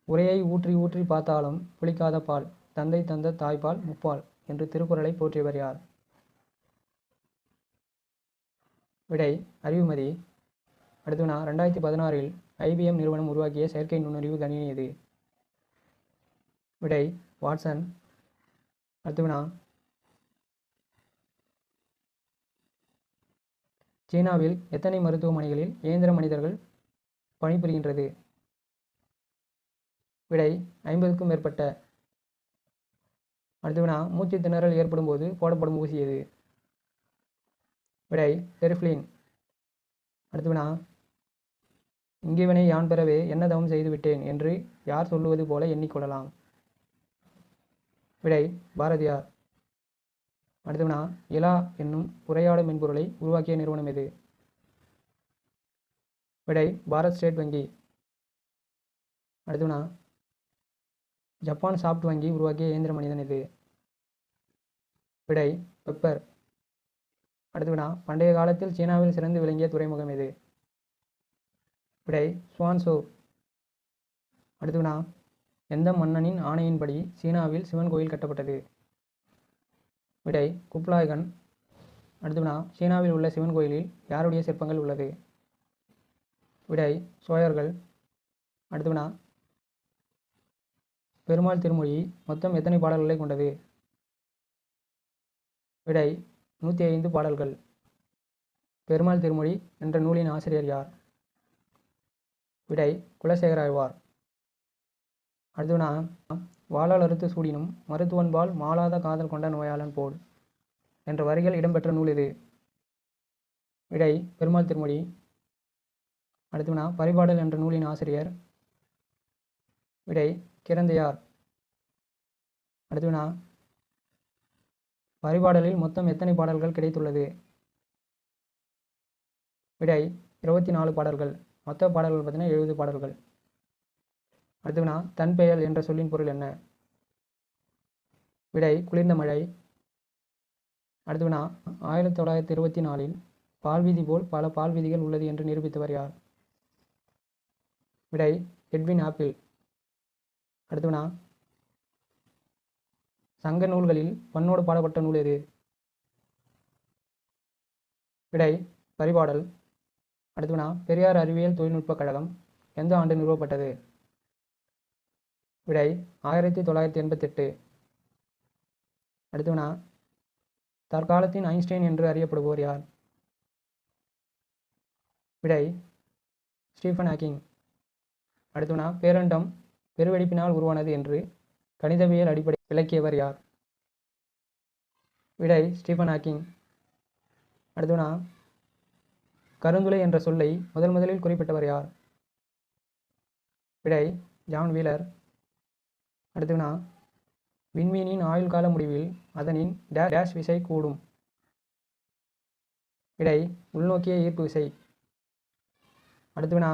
உரையை ஊற்றி ஊற்றி பார்த்தாலும் புளிக்காத பால் தந்தை தந்த தாய்ப்பால் முப்பால் என்று திருக்குறளை போற்றியவர் யார்? விடை அறிவுமதி. அடுத்து வினா, 2016 IBM நிறுவனம் உருவாக்கிய செயற்கை நுண்ணறிவு கணினி எது? விடை வாட்சன். அடுத்து வினா, சீனாவில் எத்தனை மருத்துவமனைகளில் இயந்திர மனிதர்கள் பணிபுரிகின்றது? விடை 50க்கும் மேற்பட்ட. அடுத்து வினா, மூச்சு திணறல் ஏற்படும் போது போடப்படும் ஊசி எது? விடை பெரிஃப்ளின். அடுத்து வினா, இங்கிவனை யான் பெறவே என்ன தவம் செய்து விட்டேன் என்று யார் சொல்லுவது போல எண்ணிக்கொள்ளலாம்? விடை பாரதியார். அடுத்து வினா, இலா என்னும் உரையாடும் மென்பொருளை உருவாக்கிய நிறுவனம் எது? விடை பாரத் ஸ்டேட் வங்கி. அடுத்து வினா, ஜப்பான் சாப்ட் வங்கி உருவாக்கிய இயந்திர மனிதன் எது? விடை பெப்பர். அடுத்து வினா, பண்டைய காலத்தில் சீனாவில் சிறந்து விளங்கிய துறைமுகம் எது? விடை சுவான்சோ. அடுத்து வினா, எந்த மன்னனின் ஆணையின்படி சீனாவில் சிவன் கோயில் கட்டப்பட்டது? விடை குப்லாய்கன். அடுத்து வினா, சீனாவில் உள்ள சிவன் கோயிலில் யாருடைய சிற்பங்கள் உள்ளது? விடை சோயர்கள். அடுத்து வினா, பெருமாள் திருமொழி மொத்தம் எத்தனை பாடல்களை கொண்டது? விடை 105 பாடல்கள். பெருமாள் திருமொழி என்ற நூலின் ஆசிரியர் யார்? விடை குலசேகராழ்வார். அடுத்து வினா, வாளால் அறுத்து சூடினும் மருத்துவன்பால் மாளாத காதல் கொண்ட நோயாளன் போல் என்ற வரிகள் இடம்பெற்ற நூல் எது? விடை பெருமாள் திருமொழி. அடுத்து வினா, பரிபாடல் என்ற நூலின் ஆசிரியர்? விடை கிரந்தையார். அடுத்து வினா, பரிபாடலில் மொத்தம் எத்தனை பாடல்கள் கிடைத்துள்ளது? விடை 24 பாடல்கள். மொத்த பாடல்கள் பார்த்தீங்கன்னா 70 பாடல்கள். அடுத்து வினா, தன் பெயல் என்ற சொல்லின் பொருள் என்ன? விடை குளிர்ந்த மழை. அடுத்து வினா, 1924 பால்வீதி போல் பல பால்வீதிகள் உள்ளது என்று நிரூபித்தவர் யார்? விடை எட்வின் ஆப்பிள். அடுத்து வினா, சங்க நூல்களில் பண்ணோடு பாடப்பட்ட நூல் எது? விடை பரிபாடல். அடுத்து வினா, பெரியார் அறிவியல் தொழில்நுட்பக் கழகம் எந்த ஆண்டு நிறுவப்பட்டது? விடை 1988. அடுத்து வினா, தற்காலத்தின் ஐன்ஸ்டைன் என்று அறியப்படுவோர் யார்? விடை ஸ்டீஃபன் ஹாக்கிங். அடுத்து வினா, பேரண்டம் பெருவெடிப்பினால் உருவானது என்று கணிதவியல் அடிப்படை விளக்கியவர் யார்? விடை ஸ்டீஃபன் ஹாக்கிங். அடுத்து வினா, கருந்துளை என்ற சொல்லை முதலில் குறிப்பிட்டவர் யார்? விடை ஜான் வீலர். அடுத்து வினா, விண்மீனின் ஆயுள் கால முடிவில் அதனின் டேஷ் விசை கூடும்? விடை உள்நோக்கிய ஈர்ப்பு விசை. அடுத்து வினா,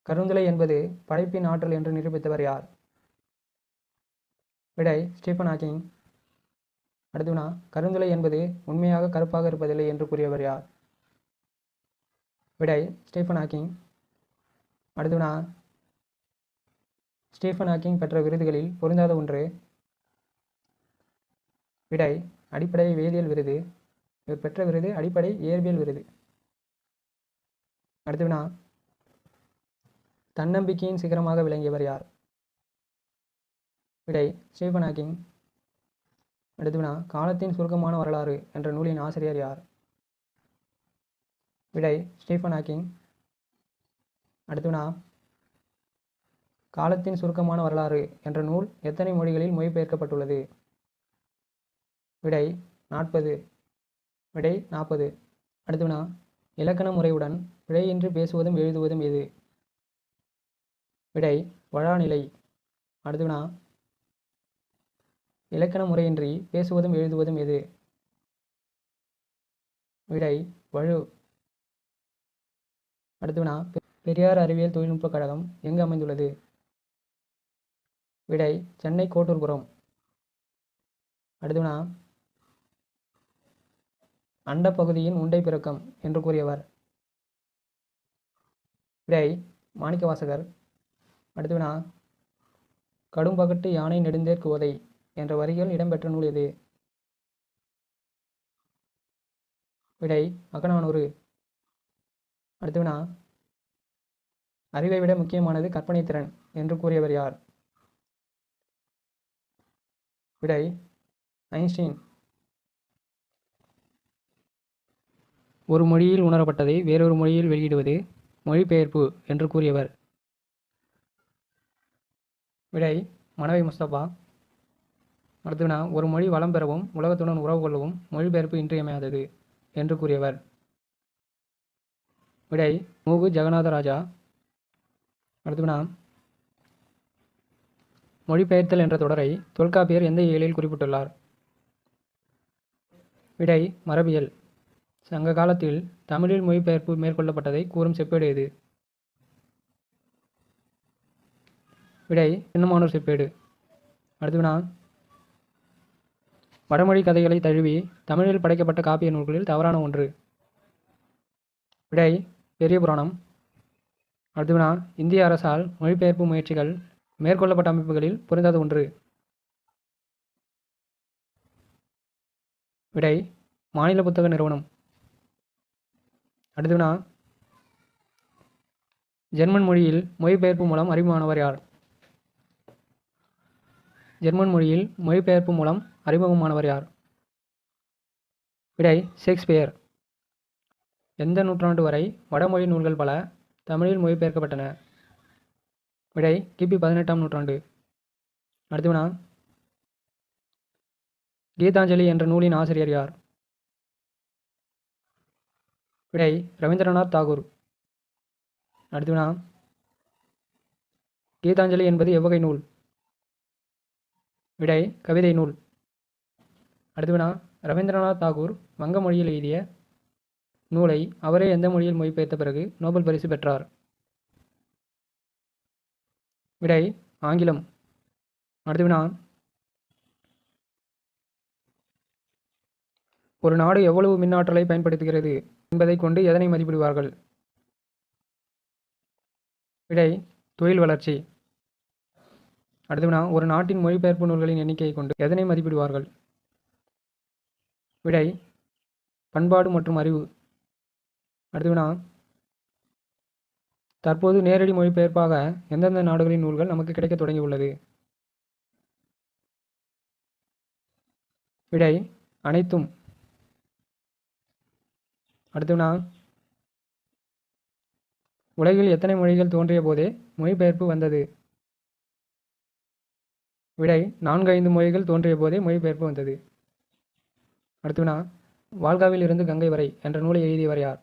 கருந்துளை என்பது படைப்பின் ஆற்றல் என்று நிரூபித்தவர் யார்? விடை ஸ்டீஃபன் ஹாக்கிங். அடுத்து வினா, கருந்துளை என்பது உண்மையாக கருப்பாக இருப்பதில்லை என்று கூறியவர் யார்? விடை ஸ்டீஃபன் ஹாக்கிங். அடுத்து வினா, ஸ்டீஃபன் ஹாக்கிங் பெற்ற விருதுகளில் பொருந்தாத ஒன்று? விடை அடிப்படை வேதியியல் விருது. இவர் பெற்ற விருது அடிப்படை இயற்பியல் விருது. அடுத்த வினா, தன்னம்பிக்கையின் சிகரமாக விளங்கியவர் யார்? விடை ஸ்டீஃபன் ஹாக்கிங். அடுத்த வினா, காலத்தின் சுருக்கமான வரலாறு என்ற நூலின் ஆசிரியர் யார்? விடை ஸ்டீஃபன் ஹாக்கிங். அடுத்த வினா, காலத்தின் சுருக்கமான வரலாறு என்ற நூல் எத்தனை மொழிகளில் மொழிபெயர்க்கப்பட்டுள்ளது? விடை 40. விடை 40. அடுத்த வினா, இலக்கண முறையுடன் பிழையின்றி பேசுவதும் எழுதுவதும் எது? விடை வழாநிலை. அடுத்த வினா, இலக்கண முறையின்றி பேசுவதும் எழுதுவதும் எது? விடை வழு. அடுத்த வினா, பெரியார் அறிவியல் தொழில்நுட்பக் கழகம் எங்கு அமைந்துள்ளது? விடை சென்னை கோட்டூர்புரம். அடுத்த வினா, அண்ட பகுதியின் உண்டை பிறக்கம் என்று கூறியவர்? விடை மாணிக்கவாசகர். அடுத்த வினா, கடும்பகட்டு யானை நெடுந்தேர் கோதை என்ற வரிகள் இடம்பெற்ற நூல் எது? விடை அகநானூறு. அடுத்த வினா, அறிவை விட முக்கியமானது கற்பனை திறன் என்று கூறியவர் யார்? விடை ஐன்ஸ்டீன். ஒரு மொழியில் உணரப்பட்டதை வேறொரு மொழியில் வெளியிடுவது மொழிபெயர்ப்பு என்று கூறியவர்? விடை மனவை முஸ்தபா. அடுத்த வினா, ஒரு மொழி வளம் பெறவும் உலகத்துடன் உறவு கொள்ளவும் மொழிபெயர்ப்பு இன்றியமையாதது என்று கூறியவர்? விடை மூகு ஜெகநாதராஜா. அடுத்த வினா, மொழிபெயர்த்தல் என்ற தொடரை தொல்காப்பியர் எந்த இயலில் குறிப்பிட்டுள்ளார்? விடை மரபியல். சங்க காலத்தில் தமிழில் மொழிபெயர்ப்பு மேற்கொள்ளப்பட்டதை கூறும் செப்பேடு எது? விடை சின்னமானூர் செப்பேடு. அடுத்த வினா, வடமொழி கதைகளை தழுவி தமிழில் படைக்கப்பட்ட காப்பிய நூல்களில் தவறான ஒன்று? விடை பெரிய புராணம். அடுத்த வினா, இந்திய அரசால் மொழிபெயர்ப்பு முயற்சிகள் மேற்கொள்ளப்பட்ட அமைப்புகளில் பொருந்தாத ஒன்று? விடை மாநில புத்தக நிறுவனம். அடுத்த வினா, ஜெர்மன் மொழியில் மொழிபெயர்ப்பு மூலம் அறிமுகமானவர் யார்? ஜெர்மன் மொழியில் மொழிபெயர்ப்பு மூலம் அறிமுகமானவர் யார்? விடை ஷேக்ஸ்பியர். எந்த நூற்றாண்டு வரை வடமொழி நூல்கள் பல தமிழில் மொழிபெயர்க்கப்பட்டன? விடை கிபி 18ஆம் நூற்றாண்டு. அடுத்த வினா, கீதாஞ்சலி என்ற நூலின் ஆசிரியர் யார்? விடை ரவீந்திரநாத் தாகூர். அடுத்த வினா, கீதாஞ்சலி என்பது எவ்வகை நூல்? விடை கவிதை நூல். அடுத்த வினா, ரவீந்திரநாத் தாகூர் வங்க மொழியில் எழுதிய நூலை அவரே எந்த மொழியில் மொழிபெயர்த்த பிறகு நோபல் பரிசு பெற்றார்? விடை ஆங்கிலம். அடுத்த வினா, ஒரு நாடு எவ்வளவு மின் ஆற்றலை பயன்படுத்துகிறது என்பதை கொண்டு எதனை மதிப்பிடுவார்கள்? விடை தொழில் வளர்ச்சி. அடுத்த வினா, ஒரு நாட்டின் மொழிபெயர்ப்பு நூல்களின் எண்ணிக்கையை கொண்டு எதனை மதிப்பிடுவார்கள்? விடை பண்பாடு மற்றும் அறிவு. அடுத்த வினா, தற்போது நேரடி மொழிபெயர்ப்பாக எந்தெந்த நாடுகளின் நூல்கள் நமக்கு கிடைக்க தொடங்கியுள்ளது? விடை அனைத்தும். அடுத்த வினா, உலகில் எத்தனை மொழிகள் தோன்றிய போதே மொழிபெயர்ப்பு வந்தது? விடை 4-5 மொழிகள் தோன்றிய போதே மொழிபெயர்ப்பு வந்தது. அடுத்த வினா, வால்காவில் இருந்து கங்கை வரை என்ற நூலை எழுதியவர் யார்?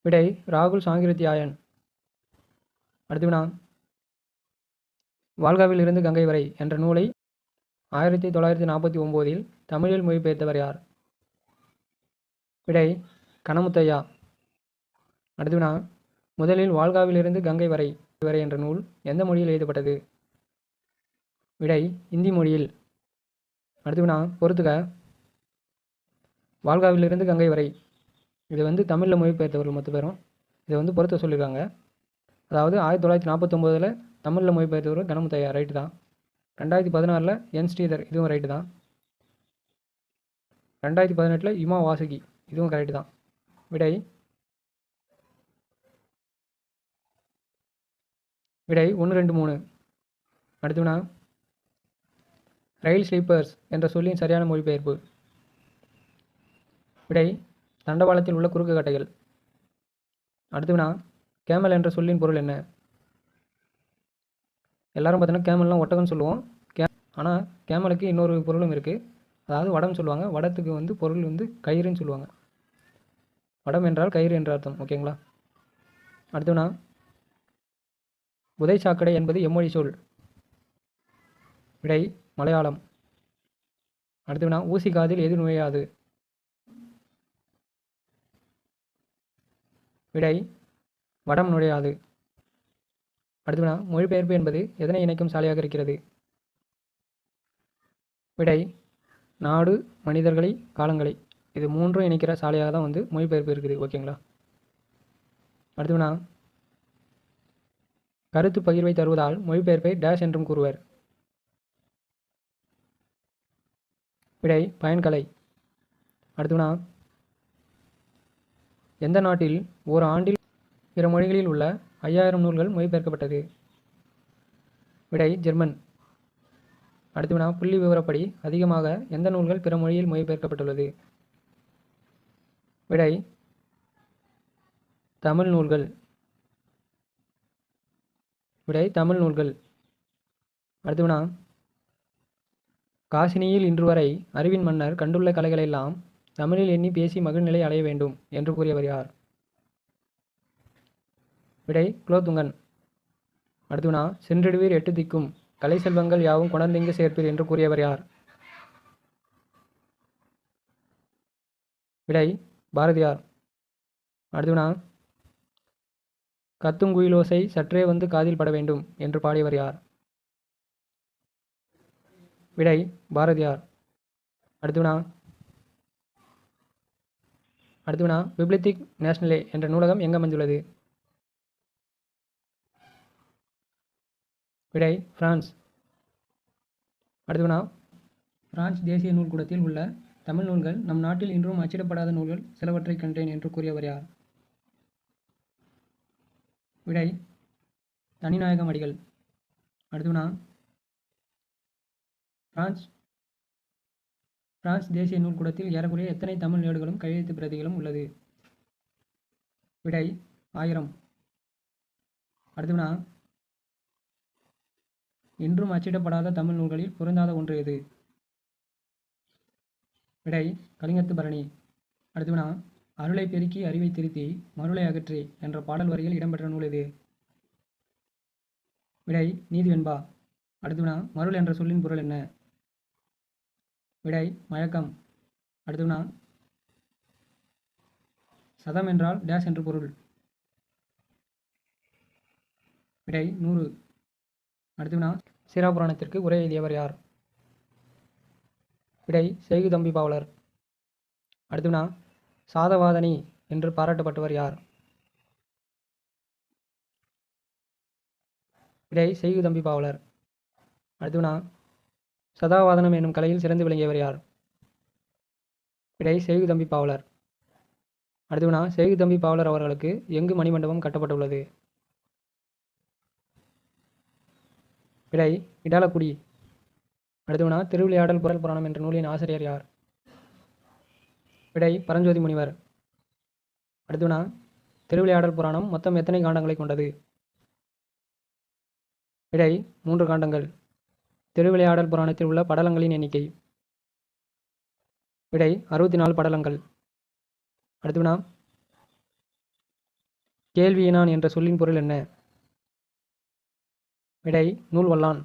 விடை ராகுல் சாங்கிருத்தியாயன். அடுத்த வினா, வால்காவில் இருந்து கங்கை வரை என்ற நூலை 1949இல் தமிழில் மொழிபெயர்த்தவர் யார்? விடை கனமுத்தையா. அடுத்த வினா, முதலில் வால்காவில் இருந்து கங்கை வரை என்ற நூல் எந்த மொழியில் எழுதப்பட்டது? விடை இந்தி மொழியில். அடுத்த வினா, பொறுத்துக. வால்காவிலிருந்து கங்கை வரை இது தமிழில் மொழிபெயர்த்தவர்கள் 10 பேரும் இதை பொறுத்த சொல்லியிருக்காங்க. அதாவது 1949 தமிழில் மொழிபெயர்த்தவர்கள் கனமுத்தையா. ரைட்டு தான். 2016 என் ஸ்ரீதர், இதுவும் ரைட்டு தான். 2018 இமா வாசுகி, இதுவும் கரெக்டு தான். விடை விடை 1, 2, 3. அடுத்துனா ரயில் ஸ்லீப்பர்ஸ் என்ற சொல்லின் சரியான மொழிபெயர்ப்பு. விடை தண்டவாளத்தில் உள்ள குறுக்கு கட்டைகள். அடுத்துனா கேமல் என்ற சொல்லின் பொருள் என்ன? எல்லாரும் பார்த்தீங்கன்னா கேமல்லாம் ஒட்டகம்னு சொல்லுவோம். ஆனால் கேமலுக்கு இன்னொரு பொருளும் இருக்குது. அதாவது வடம் சொல்லுவாங்க. வடத்துக்கு வந்து பொருள் வந்து கயிறுன்னு சொல்லுவாங்க. வடம் என்றால் கயிறு என்ற அர்த்தம். ஓகேங்களா? அடுத்துனா புதை சாக்கடை என்பது எம்மொழி சொல்? விடை மலையாளம். அடுத்துனா ஊசி காதில் எது நுழையாது? விடை வடம் நுழையாது. அடுத்துனா மொழிபெயர்ப்பு என்பது எதனை இணைக்கும் சாலையாக இருக்கிறது? விடை நாடு, மனிதர்களை, காலங்களை. இது மூன்றும் இணைக்கிற சாலையாக தான் வந்து மொழிபெயர்ப்பு இருக்குது. ஓகேங்களா? அடுத்துனா கருத்து பகிர்வை தருவதால் மொழிபெயர்ப்பை டேஷ் என்றும் கூறுவர்? விடை பயன்கலை. அடுத்துனா எந்த நாட்டில் ஒரு ஆண்டில் பிற மொழிகளில் உள்ள 5000 நூல்கள் மொழிபெயர்க்கப்பட்டது? விடை ஜெர்மன். அடுத்துனா புள்ளி விவரப்படி அதிகமாக எந்த நூல்கள் பிற மொழியில் மொழிபெயர்க்கப்பட்டுள்ளது? விடை தமிழ் நூல்கள். விடை தமிழ் நூல்கள். அடுத்துனா காசினியில் இன்று வரை அறிவின் மன்னர் கண்டுள்ள கலைகளெல்லாம் தமிழில் எண்ணி பேசி மகிழ்நிலை அடைய வேண்டும் என்று கூறியவர் யார்? விடை குலோத்துங்கன். அடுத்துனா சென்றிடுவீர் 8 திக்கும் கலை செல்வங்கள் யாவும் கொணர்ந்திங்கு சேர்ப்பீர் என்று கூறியவர் யார்? விடை பாரதியார். அடுத்துனா கத்துங்குயிலோசை சற்றே வந்து காதில் பட வேண்டும் என்று பாடியவர் யார்? விடை பாரதியார். அடுத்துனா பிப்ளித்திக் நேஷனலே என்ற நூலகம் எங்கே அமைந்துள்ளது? விடை பிரான்ஸ். அடுத்துனா பிரான்ஸ் தேசிய நூல்கூடத்தில் உள்ள தமிழ் நூல்கள் நம் நாட்டில் இன்றும் அச்சிடப்படாத நூல்கள் சிலவற்றை கண்டேன் என்று கூறியவர் யார்? விடை தனிநாயகம் அடிகள். அடுத்துனா பிரான்ஸ் தேசிய நூல்கூடத்தில் ஏறக்குறைய எத்தனை தமிழ் ஏடுகளும் கையெழுத்து பிரதிகளும் உள்ளது? விடை 1000. அடுத்துனா இன்றும் அச்சிடப்படாத தமிழ் நூல்களில் பொருந்தாத ஒன்று எது? விடை கலிங்கத்து பரணி. அடுத்துனா அருளை பெருக்கி அறிவை திருத்தி மருளை அகற்றி என்ற பாடல் வரியில் இடம்பெற்ற நூல் எது? விடை நீதிவெண்பா. அடுத்துனா மருள் என்ற சொல்லின் பொருள் என்ன? விடை மயக்கம். அடுத்துனா சதம் என்றால் டேஷ் என்று பொருள்? விடை 100. அடுத்துனா சிராபுராணத்திற்கு உரை எழுதியவர் யார்? விடை செய்குதம்பி பாவலர். அடுத்துனா சாதவாதனி என்று பாராட்டப்பட்டவர் யார்? விடை செய்குதம்பி பாவலர். அடுத்துனா சதாவாதனம் என்னும் கலையில் சிறந்து விளங்கியவர் யார்? விடை செய்குதம்பி பாவலர். அடுத்துனா செய்குதம்பி பாவலர் அவர்களுக்கு எங்கு மணிமண்டபம் கட்டப்பட்டுள்ளது? விடை இடாலக்குடி. அடுத்துனா திருவிளையாடல் புராணம் என்ற நூலின் ஆசிரியர் யார்? விடை பரஞ்சோதி முனிவர். அடுத்துனா திருவிளையாடல் புராணம் மொத்தம் எத்தனை காண்டங்களை கொண்டது? விடை 3 காண்டங்கள். திருவிளையாடல் புராணத்தில் உள்ள படலங்களின் எண்ணிக்கை? விடை 64 படலங்கள். அடுத்துனா கேள்வியினான் என்ற சொல்லின் பொருள் என்ன? விடை நூல் வல்லான்.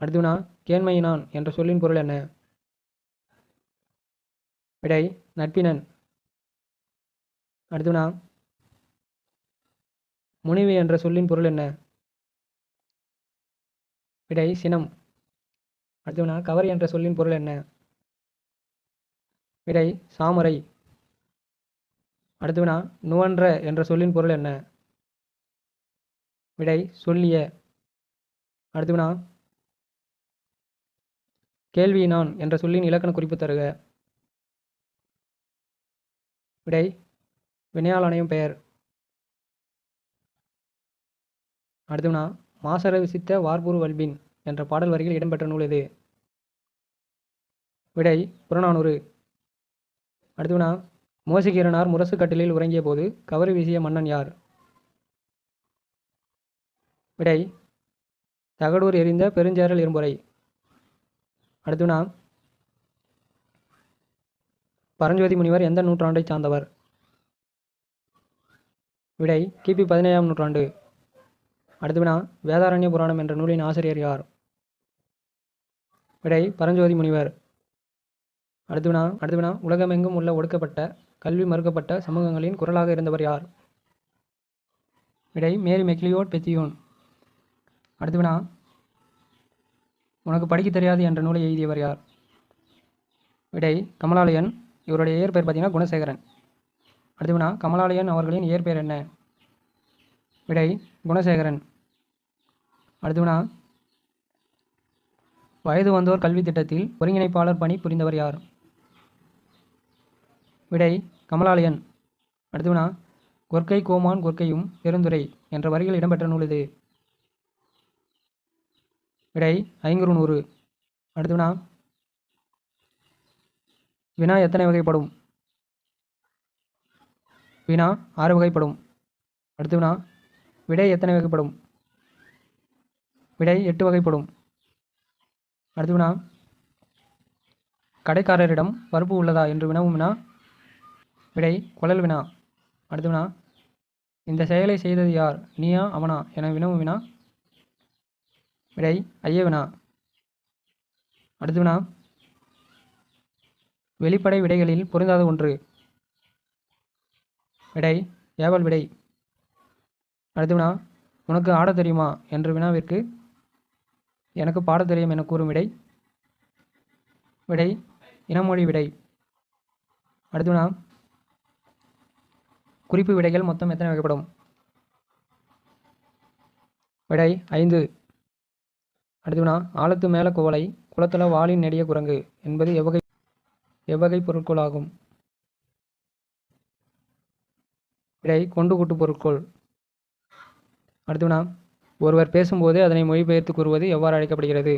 அடுத்துனா கேண்மையினான் என்ற சொல்லின் பொருள் என்ன? விடை நட்பினன். அடுத்துனா முனிவு என்ற சொல்லின் பொருள் என்ன? விடை சினம். அடுத்துனா கவர் என்ற சொல்லின் பொருள் என்ன? விடை சாமரை. அடுத்துனா நுவன்ற என்ற சொல்லின் பொருள் என்ன? விடை சொல்லிய. அடுத்துனா கேள்வியினான் என்ற சொல்லின் இலக்கண குறிப்பு தருக. விடை வினையால் அணையும் பெயர். அடுத்தவனா மாசற விசித்த வார்புரு வல்பின் என்ற பாடல் வரிகள் இடம்பெற்ற நூல் எது? விடை புறநானூறு. அடுத்தவனா மோசிகீரனார் முரசு கட்டிலில் உறங்கிய போது கவரி வீசிய மன்னன் யார்? விடை தகடூர் எறிந்த பெருஞ்சேரல் இரும்புரை. அடுத்தவனா பரஞ்சோதி முனிவர் எந்த நூற்றாண்டை சார்ந்தவர்? விடை கிபி 17ஆம் நூற்றாண்டு. அடுத்தவனா வேதாரண்ய புராணம் என்ற நூலின் ஆசிரியர் யார்? விடை பரஞ்சோதி முனிவர். அடுத்தவனா உலகமெங்கும் உள்ள ஒடுக்கப்பட்ட கல்வி மறுக்கப்பட்ட சமூகங்களின் குரலாக இருந்தவர் யார்? விடை மேரி மெக்லியோட் பெத்தியோன். அடுத்தவனா உனக்கு படிக்க தெரியாது என்ற நூலை எழுதியவர் யார்? விடை கமலாலயன். இவருடைய இயற்பெயர் பார்த்தீங்கன்னா குணசேகரன். அடுத்தவனா கமலாலயன் அவர்களின் இயற்பெயர் என்ன? விடை குணசேகரன். அடுத்தவனா வயது வந்தோர் கல்வி திட்டத்தில் ஒருங்கிணைப்பாளர் பணி புரிந்தவர் யார்? விடை கமலாலயன். அடுத்தவனா கொற்கை கோமான் கொற்கையும் பெருந்துரை என்ற வரிகள் இடம்பெற்ற நூல் இது? விடை ஐங்குறுநூறு. அடுத்தவனா வினா எத்தனை வகைப்படும்? வினா 6 வகைப்படும். அடுத்தவனா விடை எத்தனை வகைப்படும்? விடை 8 வகைப்படும். அடுத்தவனா கடைக்காரரிடம் பருப்பு உள்ளதா என்று வினவும் வினா? விடை குழல் வினா. அடுத்தவனா இந்த செயலை செய்தது யார், நீயா அவனா என வினவும் வினா? விடை ஐய வினா. அடுத்தவனா வெளிப்படை விடைகளில் பொருந்தாத ஒன்று? விடை ஏவல் விடை. அடுத்தவனா உனக்கு ஆடத் தெரியுமா என்ற வினாவிற்கு எனக்கு பாடத் தெரியும் என கூறும் விடை? விடை இனமொழி விடை. அடுத்தவனா குறிப்பு விடைகள் மொத்தம் எத்தனை வகைப்படும்? விடை 5. அடுத்தவனா ஆழத்து மேல குவளை குளத்தல வாளின் நெடிய குரங்கு என்பது எவ்வகை பொருட்களாகும்? விடை கொண்டு கூட்டு பொருட்கள். அடுத்தவனா ஒருவர் பேசும்போது அதனை மொழிபெயர்த்து கூறுவது எவ்வாறு அழைக்கப்படுகிறது?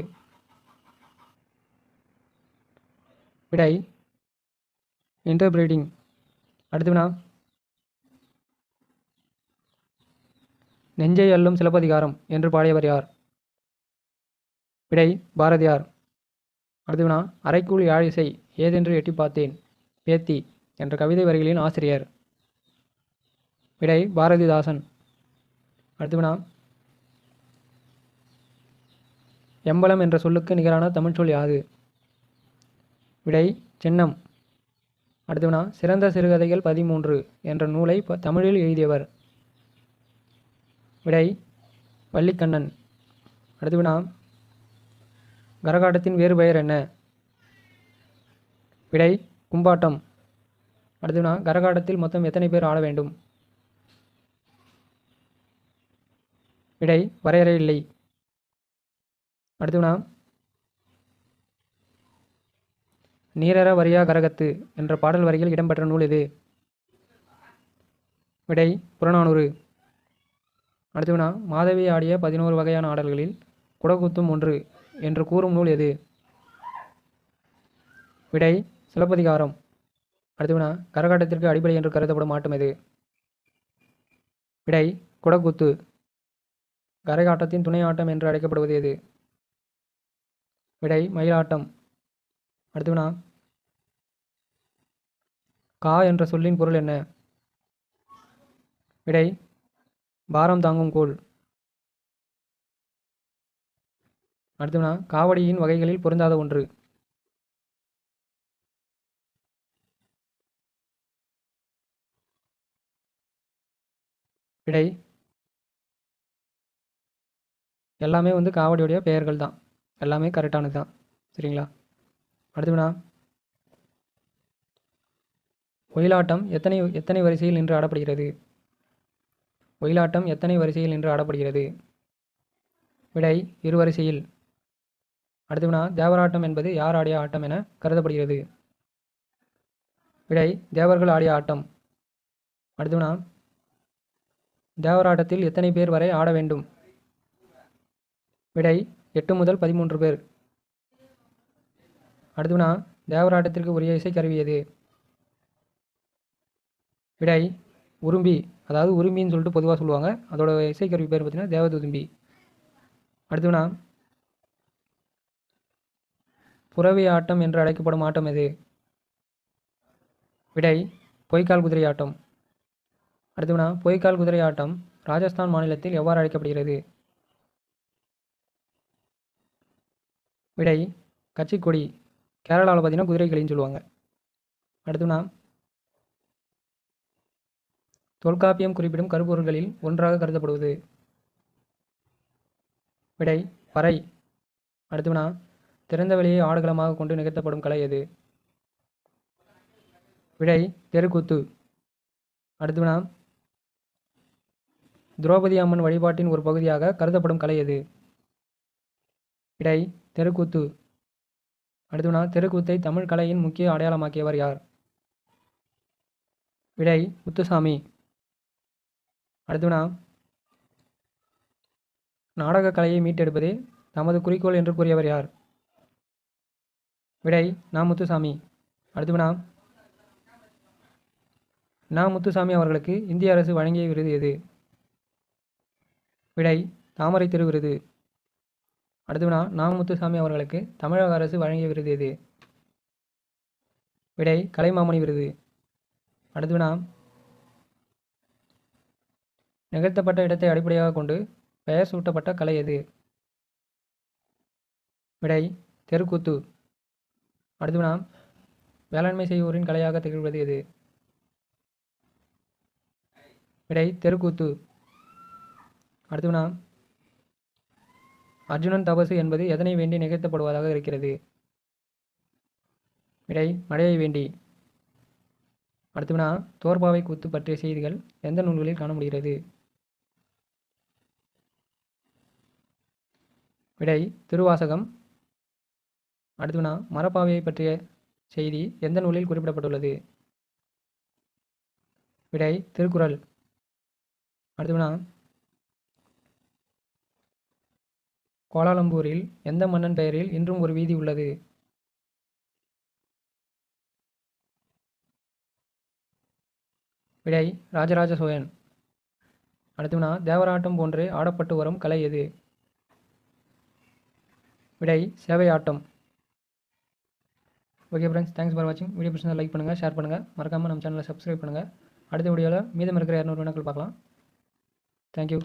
விடை இன்டர்பிரேட்டிங். அடுத்தவனா நெஞ்சை அள்ளும் சிலப்பதிகாரம் என்று பாடியவர் யார்? விடை பாரதியார். அடுத்தவனா அரைக்கூல் யாழிசை ஏதென்று எட்டி பார்த்தேன் பேத்தி என்ற கவிதை வரிகளின் ஆசிரியர்? விடை பாரதிதாசன். அடுத்தவனா எம்பலம் என்ற சொல்லுக்கு நிகரான தமிழ்ச்சொல் யாது? விடை சின்னம். அடுத்தவனா சிறந்த சிறுகதைகள் 13 என்ற நூலை தமிழில் எழுதியவர்? விடை வள்ளிக்கண்ணன். அடுத்தவனா கரகாட்டத்தின் வேறு பெயர் என்ன? விடை கும்பாட்டம். அடுத்தவனா கரகாட்டத்தில் மொத்தம் எத்தனை பேர் ஆட வேண்டும்? விடை வரையறை இல்லை. அடுத்தவனா நீரற வரியா கரகத்து என்ற பாடல் வரிகள் இடம்பெற்ற நூல் எது? விடை புறநானூறு. அடுத்தவனா மாதவி ஆடிய 11 வகையான ஆடல்களில் குடகுத்தும் ஒன்று என்று கூறும் நூல் எது? விடை சிலப்பதிகாரம். அடுத்தவனா கரகாட்டத்திற்கு அடிப்படை என்று கருதப்படும் ஆட்டம் எது? விடை குடகுத்து. கரகாட்டத்தின் துணை ஆட்டம் என்று அழைக்கப்படுவது எது? விடை மயிலாட்டம். அடுத்தவனா கா என்ற சொல்லின் பொருள் என்ன? விடை பாரம் தாங்கும் கோல். அடுத்தவனா காவடியின் வகைகளில் பொருந்தாத ஒன்று? விடை எல்லாமே காவடியுடைய பெயர்கள் தான். எல்லாமே கரெக்டானது தான். சரிங்களா? அடுத்தவனா ஒயிலாட்டம் எத்தனை வரிசையில் நின்று ஆடப்படுகிறது? ஒயிலாட்டம் எத்தனை வரிசையில் நின்று ஆடப்படுகிறது? விடை 2 வரிசையில். அடுத்த வினா, தேவராட்டம் என்பது யார் ஆடிய ஆட்டம் என கருதப்படுகிறது? விடை, தேவர்கள் ஆடிய ஆட்டம். அடுத்த வினா, தேவராட்டத்தில் எத்தனை பேர் வரை ஆட வேண்டும்? விடை, 8 முதல் 13 பேர். அடுத்த வினா, தேவராட்டத்திற்கு உரிய இசைக்கருவி எது? விடை, உரும்பி. அதாவது உரும்பின்னு சொல்லிட்டு பொதுவாக சொல்லுவாங்க. அதோட இசைக்கருவி பேர் பார்த்தீங்கன்னா தேவதுதும்பி. அடுத்த வினா, புறவி ஆட்டம் என்று அழைக்கப்படும் ஆட்டம் எது? விடை, பொய்க்கால் குதிரை ஆட்டம். அடுத்த வினா, பொய்க்கால் குதிரை ஆட்டம் ராஜஸ்தான் மாநிலத்தில் எவ்வாறு அழைக்கப்படுகிறது? விடை, கட்சிக்கொடி. கேரளாவில் பார்த்தீங்கன்னா குதிரைகளின்னு சொல்லுவாங்க. அடுத்த வினா, தொல்காப்பியம் குறிப்பிடும் கருப்பொருள்களில் ஒன்றாக கருதப்படுவது? விடை, பறை. அடுத்த வினா, திறந்த வெளியை ஆடுகளமாக கொண்டு நிகழ்த்தப்படும் கலை எது? விடை, தெருக்கூத்து. அடுத்த வினா, திரௌபதி அம்மன் வழிபாட்டின் ஒரு பகுதியாக கருதப்படும் கலை எது? விடை, தெருக்கூத்து. அடுத்த வினா, தெருக்கூத்தை தமிழ் கலையின் முக்கிய அடையாளமாக்கியவர் யார்? விடை, முத்துசாமி. அடுத்த வினா, நாடக கலையை மீட்டெடுப்பதே தமது குறிக்கோள் என்று கூறியவர் யார்? விடை, நா. முத்துசாமி. அடுத்த வினா, நா. முத்துசாமி அவர்களுக்கு இந்திய அரசு வழங்கிய விருது எது? விடை, தாமரை திரு விருது. அடுத்த வினா, நா. முத்துசாமி அவர்களுக்கு தமிழக அரசு வழங்கிய விருது எது? விடை, கலைமாமணி விருது. அடுத்த வினா, நிகழ்த்தப்பட்ட இடத்தை அடிப்படையாக கொண்டு பெயர் சூட்டப்பட்ட கலை எது? விடை, தெருக்கூத்து. அடுத்த வினா, வேளாண்மை செய்வோரின் கலையாக திகழ்வது எது? விடை, தெருக்கூத்து. அடுத்த வினா, அர்ஜுனன் தபசு என்பது எதனை வேண்டி நிகழ்த்தப்படுவதாக இருக்கிறது? விடை, மழையை வேண்டி. அடுத்த வினா, தோற்பாவை கூத்து பற்றிய செய்திகள் எந்த நூல்களில் காண முடிகிறது? விடை, திருவாசகம். அடுத்த வினா, மரப்பாவையை பற்றிய செய்தி எந்த நூலில் குறிப்பிடப்பட்டுள்ளது? விடை, திருக்குறள். அடுத்த வினா, கோலாலம்பூரில் எந்த மன்னன் பெயரில் இன்றும் ஒரு வீதி உள்ளது? விடை, ராஜராஜ சோழன். அடுத்த வினா, தேவராட்டம் போன்று ஆடப்பட்டு வரும் கலை எது? விடை, சேவையாட்டம். ஓகே ஃப்ரெண்ட்ஸ், தேங்க்ஸ் ஃபார் வாட்சிங். வீடியோ பிடிச்சா லைக் பண்ணுங்கள், ஷேர் பண்ணுங்கள், மறக்காமல் நம்ம சேனலை சப்ஸ்கிரைப் பண்ணுங்கள். அடுத்த வீடியோவில் மீதம் இருக்கிற 200 வினாக்கள் பார்க்கலாம். தேங்க்யூ.